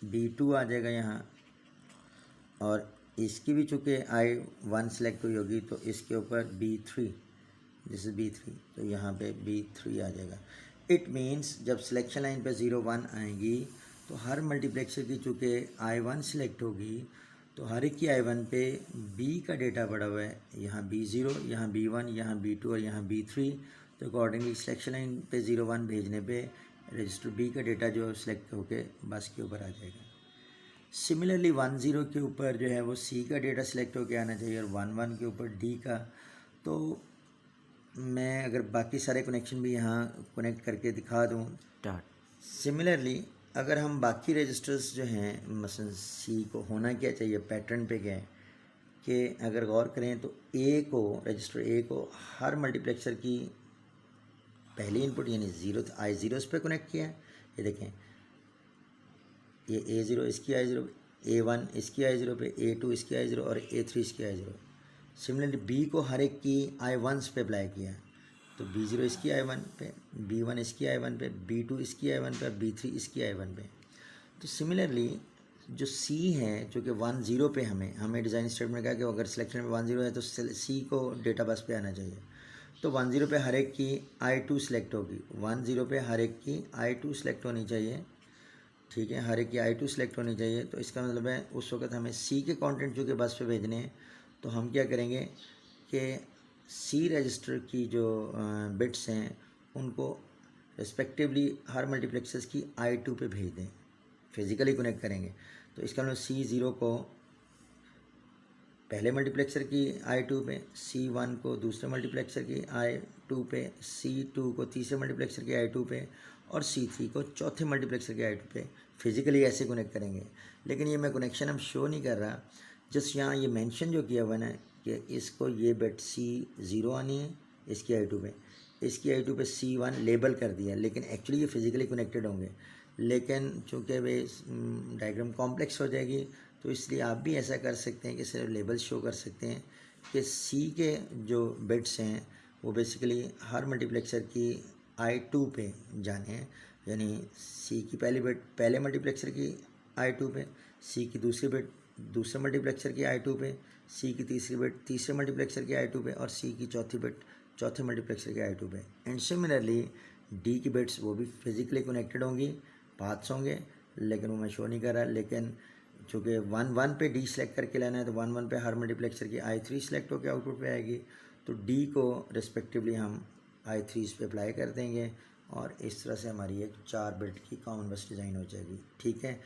B2 आ जाएगा यहाँ, और इसकी भी चूँकि I1 सेलेक्ट हुई होगी तो इसके ऊपर B3, दिस इज B3, तो यहाँ पे B3 आ जाएगा। इट मीन्स जब सिलेक्शन लाइन पे 0 1 आएगी तो हर मल्टीप्लेक्सर की चूँकि I1 सेलेक्ट होगी तो हर एक की I1 पे B का डेटा पड़ा हुआ है, यहाँ B0, यहाँ B1, यहाँ B2 और यहाँ B3। तो अकॉर्डिंगली सिलेक्शन लाइन पे 0 1 भेजने पे रजिस्टर B का डेटा जो सिलेक्ट होके बस के ऊपर आ जाएगा। सिमिलरली 1 0 के ऊपर जो है वो C का डेटा सिलेक्ट होके आना चाहिए और 1 1 के ऊपर D का। तो मैं अगर बाकी सारे कनेक्शन भी यहाँ कनेक्ट करके दिखा दूँ, सिमिलरली अगर हम बाकी रजिस्टर्स जो हैं मसलन C को होना क्या चाहिए, पैटर्न पे गए कि अगर गौर करें तो A को, रजिस्टर A को हर मल्टीप्लेक्सर की पहली इनपुट यानी 0 I0 पे कनेक्ट किया है। ये देखें ये A0 इसकी I0, A1 इसकी I0 पे, A2 इसकी I0 और A3 इसकी I0। सिमिलरली B को हर एक की I1 पे अप्लाई किया है, तो B0 इसकी I1 पे, B1 इसकी I1 पे, B2 इसकी I1 पे, B3 इसकी I1 पे। तो सिमिलरली जो C है जो कि 1 0 पे हमें डिज़ाइन स्टेटमेंट कहा कि अगर सिलेक्शन में 1 0 है तो C को डेटा बस पे आना चाहिए। तो 10 पे हर एक की I2 सेलेक्ट होगी, 10 पे हर एक की I2 सेलेक्ट होनी चाहिए, ठीक है, हर एक की I2 सेलेक्ट होनी चाहिए। तो इसका मतलब है उस वक्त हमें C के कंटेंट जो कि बस पे भेजने हैं, तो हम क्या करेंगे कि C रजिस्टर की जो बिट्स हैं उनको रिस्पेक्टिवली हर मल्टीप्लेक्सर्स की I2 पे भेज दें, फिज़िकली कनेक्ट करेंगे। तो इसका मतलब C0 को पहले मल्टीप्लेक्सर की I2 पे, C1 को दूसरे मल्टीप्लेक्सर की I2 पे, C2 को तीसरे मल्टीप्लेक्सर की I2 पे और C3 को चौथे मल्टीप्लेक्सर के I2 पे फिज़िकली ऐसे कनेक्ट करेंगे। लेकिन ये मैं कनेक्शन अब शो नहीं कर रहा, जस्ट यहाँ ये मेंशन जो किया हुआ है कि इसको ये बिट C0 आनी है इसकी I2 पे, इसकी I2 पे C1 लेबल कर दिया, लेकिन एक्चुअली ये फिज़िकली कनेक्टेड होंगे। लेकिन चूँकि वे डायग्राम कॉम्प्लेक्स हो जाएगी, तो इसलिए आप भी ऐसा कर सकते हैं कि सिर्फ लेबल शो कर सकते हैं कि C के जो बिट्स हैं वो बेसिकली हर मल्टीप्लेक्सर की I2 पे जाने हैं, यानी C की पहली बिट पहले मल्टीप्लेक्सर की I2 पे, C की दूसरी बिट दूसरे मल्टीप्लेक्सर की I2 पे, C की तीसरी बिट तीसरे मल्टीप्लेक्सर की I2 पे और C की चौथी बिट चौथे मल्टीप्लेक्सर के I2 पे। एंड सिमिलरली D की बिट्स वो भी फिज़िकली कनेक्टेड होंगी, पाथ्स होंगे, लेकिन वो मैं शो नहीं कर रहा। लेकिन चूँकि 1 पे D सेलेक्ट करके लेना है, तो 1 पे हर मल्टीप्लेक्सर की I3 सेलेक्ट होकर आउटपुट पे आएगी, तो D को रिस्पेक्टिवली हम I3 पे अप्लाई कर देंगे और इस तरह से हमारी एक 4 बिट की कॉमन बस डिज़ाइन हो जाएगी, ठीक है।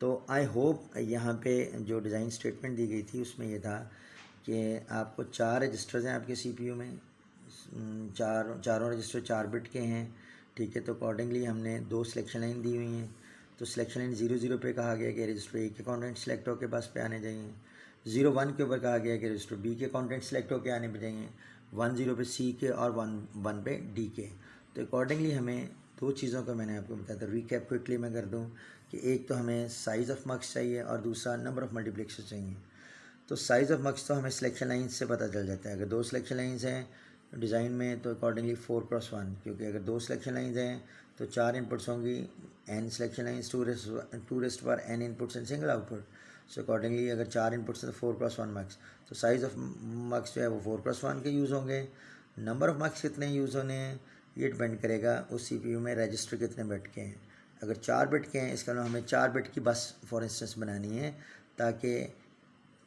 तो आई होप यहाँ पे जो डिज़ाइन स्टेटमेंट दी गई थी उसमें ये था कि आपको 4 रजिस्टर्स हैं आपके CPU में, चारों रजिस्टर 4 बिट के हैं, ठीक है। तो अकॉर्डिंगली हमने 2 सिलेक्शन लाइन दी हुई हैं। तो सिलेक्शन लाइन 0 पे कहा गया कि रजिस्टर ए के कंटेंट सेलेक्ट होकर बस पे आने चाहिए, 0 1 के ऊपर कहा गया कि रजिस्टर बी के कंटेंट सेलेक्ट होकर आने चाहिए, 10 पे सी के और 1 पे डी के। तो अकॉर्डिंगली हमें 2 चीज़ों का मैंने आपको बताया था, रिकैप क्विकली मैं कर दूँ कि एक तो हमें साइज़ ऑफ मक्स चाहिए और दूसरा नंबर ऑफ़ मल्टीप्लेक्सर चाहिए। तो साइज़ ऑफ मक्स तो हमें सिलेक्शन लाइन्स से पता चल जाता है, अगर 2 सिलेक्शन लाइन्स हैं डिज़ाइन में तो अकॉर्डिंगली 4x1, क्योंकि अगर 2 सिलेक्शन लाइन्स हैं तो 4 इनपुट्स होंगी, n सिलेक्शन लाइन्स, 2 रेस्ट पर n inputs and single output. So accordingly अगर 4 इनपुट्स हैं तो 4x1 मक्स, तो साइज़ ऑफ मक्स जो है वो 4x1 के यूज़ होंगे। नंबर ऑफ़ मक्स कितने यूज़ होने हैं ये डिपेंड करेगा उस CPU में रजिस्टर कितने बिट के हैं। अगर 4 बिट के हैं इसका मतलब हमें 4 बिट की बस फॉर इंस्टेंस बनानी है, ताकि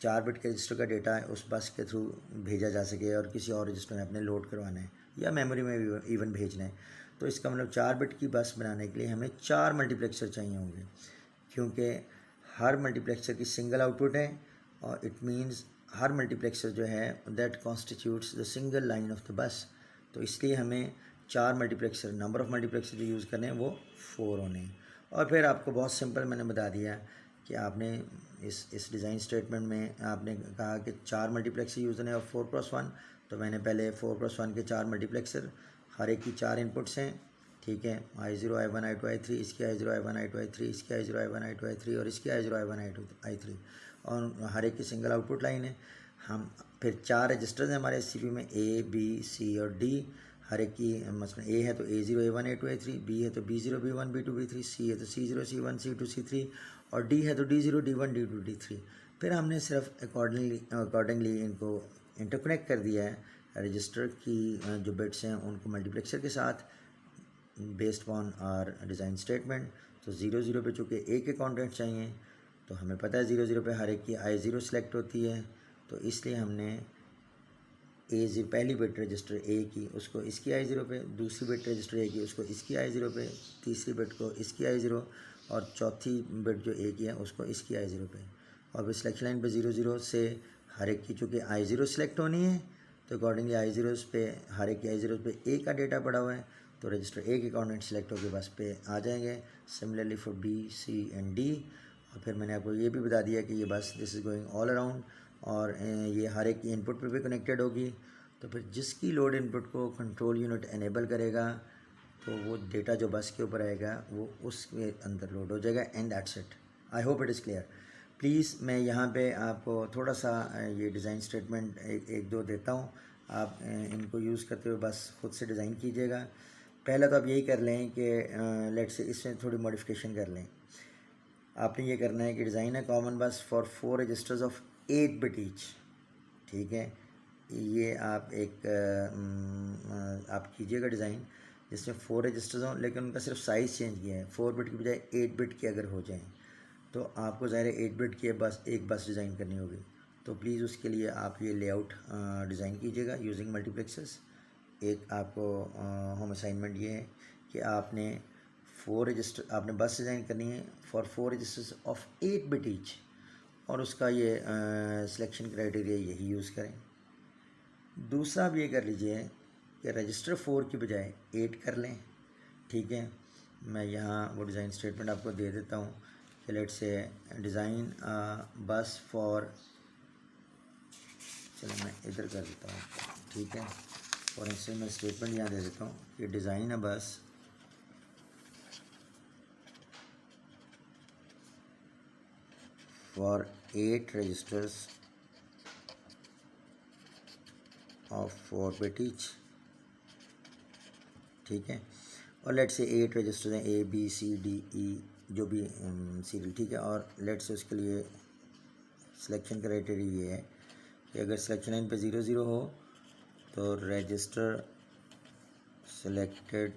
4 बिट के रजिस्टर का डेटा उस बस के थ्रू भेजा जा सके और किसी और रजिस्टर में अपने लोड करवाना है या मेमोरी में इवन भेजना है। तो इसका मतलब 4 बिट की बस बनाने के लिए हमें 4 मल्टीप्लेक्सर चाहिए होंगे, क्योंकि हर मल्टीप्लेक्सर की सिंगल आउटपुट है और इट मींस हर मल्टीप्लेक्सर जो है that constitutes the single line of the बस। तो इसलिए हमें 4 मल्टीप्लेक्सर, नंबर ऑफ़ मल्टीप्लेक्सर जो यूज़ करने हैं वो 4 होने हैं। और फिर आपको बहुत सिंपल मैंने बता दिया कि आपने इस डिज़ाइन स्टेटमेंट में आपने कहा कि 4 मल्टीप्लेक्सर यूज़ करने और 4x1, तो मैंने पहले 4x1 के 4 मल्टीप्लेक्सर, हर एक की 4 इनपुट्स हैं, ठीक है, I0 I1 I2 I3, इसकी I0 I1 I2 I3, इसकी I0 I1 I2 I3 और इसकी I0 I1 I2 I3, और हर एक की सिंगल आउटपुट लाइन है। हम फिर 4 रजिस्टर्स हैं हमारे CPU में, A B C और D, हर एक की मसलन A है तो A0 A1 A2 A3, B है तो B0 B1 B2 B3, C है तो C0 C1 C2 C3 और D है तो D0 D1 D2 D3। फिर हमने सिर्फ अकॉर्डिंगली इनको इंटरकनेक्ट कर दिया है, रजिस्टर की जो बिट्स हैं उनको मल्टीप्लेक्सर के साथ based on our design statement. तो 0 पे चूँकि A के कंटेंट चाहिए, तो हमें पता है 0 पे हर एक की I0 सेलेक्ट होती है, तो इसलिए हमने A0 पहली बिट रजिस्टर A की उसको इसकी I0 पे, दूसरी बिट रजिस्टर A की उसको इसकी I0 पे, तीसरी बिट को इसकी I0 और चौथी बिट जो A की है उसको इसकी I0 पे। और फिर सिलेक्शन लाइन पे 0 से हर एक की चूँकि I0 सेलेक्ट होनी है, तो अकॉर्डिंगली I0 पे हर एक की I0 पे A का डेटा पड़ा हुआ है, तो रजिस्टर A के कंटेंट सेलेक्ट होकर बस पे आ जाएंगे। Similarly for B C and D। और फिर मैंने आपको ये भी बता दिया कि ये बस this is going all around और ये हर एक की इनपुट पे भी कनेक्टेड होगी। तो फिर जिसकी लोड इनपुट को कंट्रोल यूनिट एनेबल करेगा तो वो डेटा जो बस के ऊपर आएगा वो उसके अंदर लोड हो जाएगा, and that's it. I hope it is clear. Please मैं यहाँ पे आपको थोड़ा सा ये डिज़ाइन स्टेटमेंट एक दो देता हूँ, आप इनको यूज़ करते हुए बस खुद से डिज़ाइन कीजिएगा। पहला तो आप यही कर लें कि लेट्स से इसमें थोड़ी मॉडिफिकेशन कर लें। आपने ये करना है कि डिज़ाइन है common bus for 4 registers of 8 bit each, ठीक है। ये आप एक आप कीजिएगा डिज़ाइन जिसमें 4 रजिस्टर्स हों, लेकिन उनका सिर्फ साइज़ चेंज किया है। 4 बिट की बजाय 8 बिट की अगर हो जाएँ तो आपको ज़ाहिर है 8 बिट की एक बस डिज़ाइन करनी होगी। तो प्लीज़ उसके लिए आप ये लेआउट डिज़ाइन कीजिएगा यूजिंग मल्टीप्लेक्सेस। एक आपको होम असाइनमेंट ये है कि आपने 4 रजिस्टर आपने बस डिज़ाइन करनी है for 4 registers of 8 bit each, और उसका ये सिलेक्शन क्राइटेरिया यही यूज़ करें। दूसरा आप ये कर लीजिए कि रजिस्टर 4 की बजाय 8 कर लें। ठीक है, मैं यहाँ वो डिज़ाइन स्टेटमेंट आपको दे देता हूँ कि लेट से डिज़ाइन बस फॉर, चलो मैं इधर कर देता हूँ। ठीक है, और इससे मैं स्टेटमेंट यहाँ दे देता हूँ कि design a bus for 8 registers of 4 bit each. ठीक है, और लेट से 8 रजिस्टर्स हैं A B C D E जो भी सीरियल। ठीक है, और लेट से उसके लिए सिलेक्शन क्राइटेरिया ये है कि अगर सिलेक्शन लाइन पे 0 0 हो तो रजिस्टर सेलेक्टेड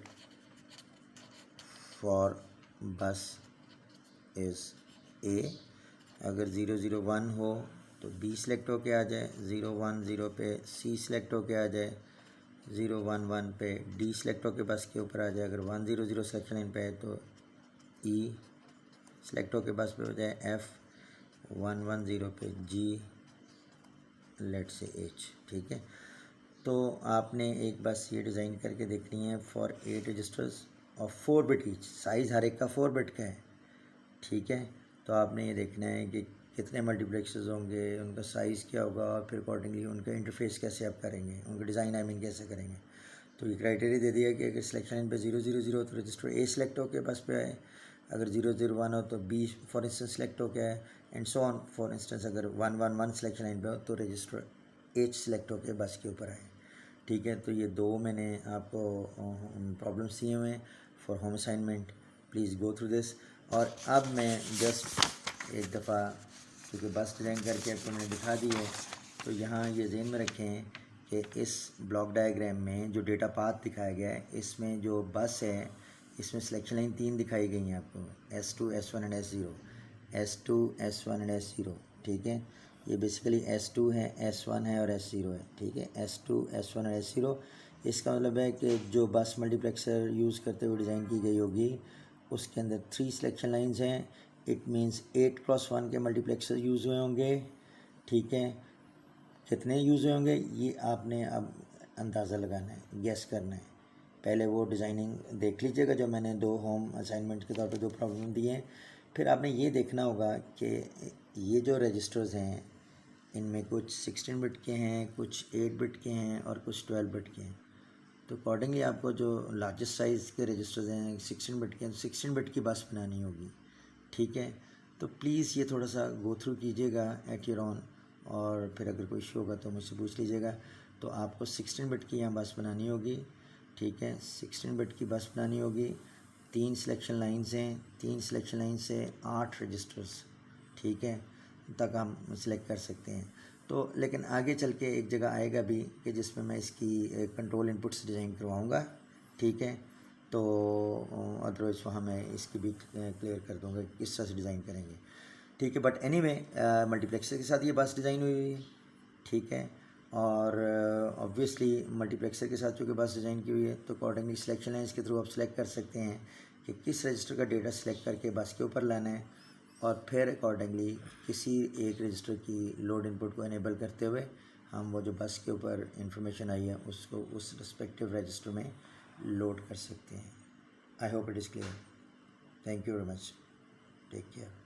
फॉर बस इज़ A। अगर 0 0 1 हो तो B सिलेक्ट होके आ जाए, 0 1 0 पे C सिलेक्ट होके आ जाए, 0 1 1 पे D सिलेक्ट होके बस के ऊपर आ जाए। अगर 1 0 0 सिलेक्शन लाइन पे है तो E सिलेक्ट होके बस पे हो जाए, F 1 1 0 पे G लेट से H। ठीक है, तो आपने एक बस ये डिज़ाइन करके देखनी है फॉर 8 रजिस्टर्स और 4 बिट ईच। साइज़ हर एक का 4 बिट का है। ठीक है, तो आपने ये देखना है कि कितने मल्टीप्लेक्सेस होंगे, उनका साइज़ क्या होगा, और फिर अकॉर्डिंगली उनका इंटरफेस कैसे आप करेंगे, उनका डिज़ाइन कैसे करेंगे। तो ये क्राइटेरिया दे दिया कि अगर सिलेक्शन लाइन पे 0 0 0 तो रजिस्टर A सिलेक्ट होकर बस पे आए, अगर 0 0 1 हो तो B फॉर इंस्टेंस सेलेक्ट होकर आए, and so on. For instance अगर 1 1 1 सिलेक्शन लाइन पे हो तो रजिस्टर H सिलेक्ट होकर बस के ऊपर आए। ठीक है, तो ये दो मैंने आपको प्रॉब्लम्स दिए हुए हैं for home assignment. Please go through this. और अब मैं जस्ट एक दफ़ा क्योंकि बस डिज़ाइन करके आपको मैंने दिखा दी है, तो यहाँ ये ज़हन में रखें कि इस ब्लॉक डायग्राम में जो डेटा पाथ दिखाया गया है, इसमें जो बस है इसमें सिलेक्शन लाइन 3 दिखाई गई हैं आपको, S2 S1 and S0, S2 S1 and S0। ठीक है, ये बेसिकली S2 है, S1 है और S0 है। ठीक है, S2 S1 और S0। इसका मतलब है कि जो बस मल्टीप्लेक्सर यूज़ करते हुए डिज़ाइन की गई होगी उसके अंदर 3 सिलेक्शन लाइंस हैं। इट मींस 8x1 के मल्टीप्लेक्सर यूज़ हुए होंगे। ठीक है, कितने यूज़ हुए होंगे ये आपने अब अंदाज़ा लगाना है, गेस करना है। पहले वो डिज़ाइनिंग देख लीजिएगा जो मैंने 2 होम असाइनमेंट के तौर पे 2 प्रॉब्लम दिए हैं। फिर आपने ये देखना होगा कि ये जो रजिस्टर्स हैं इनमें कुछ 16 बिट के हैं, कुछ 8 बिट के हैं और कुछ 12 बिट के हैं। तो अकॉर्डिंगली आपको जो लार्जेस्ट साइज़ के रजिस्टर्स हैं 16 बिट के हैं, 16 बिट की बस बनानी होगी। ठीक है, तो प्लीज़ ये थोड़ा सा गो थ्रू कीजिएगा एट योर ऑन, और फिर अगर कोई इशू होगा तो मुझसे पूछ लीजिएगा। तो आपको 16 बिट की यहाँ बस बनानी होगी। ठीक है, 16 बिट की बस बनानी होगी। 3 सिलेक्शन लाइंस हैं, 3 सिलेक्शन लाइन से 8 रजिस्टर्स ठीक है तक हम सिलेक्ट कर सकते हैं। तो लेकिन आगे चल के एक जगह आएगा भी कि जिसमें मैं इसकी कंट्रोल इनपुट्स डिज़ाइन करवाऊँगा। ठीक है, तो अदरवाइज़ वहाँ मैं इसकी भी क्लियर कर दूँगा कि किस तरह से डिज़ाइन करेंगे। ठीक है, बट एनीवे मल्टीप्लेक्सर के साथ ये बस डिज़ाइन हुई हुई है। ठीक है, और ऑब्वियसली मल्टीप्लेक्सर के साथ चूँकि बस डिज़ाइन की हुई है तो अकॉर्डिंगली सिलेक्शन लाइन्स के थ्रू आप सेलेक्ट कर सकते हैं कि किस रजिस्टर का डेटा सेलेक्ट करके बस के ऊपर लाना है, और फिर अकॉर्डिंगली किसी एक रजिस्टर की लोड इनपुट को इनेबल करते हुए हम वो जो बस के ऊपर इंफॉर्मेशन आई है उसको उस रिस्पेक्टिव रजिस्टर में लोड कर सकते हैं। I hope it is clear. Thank you very much. Take care.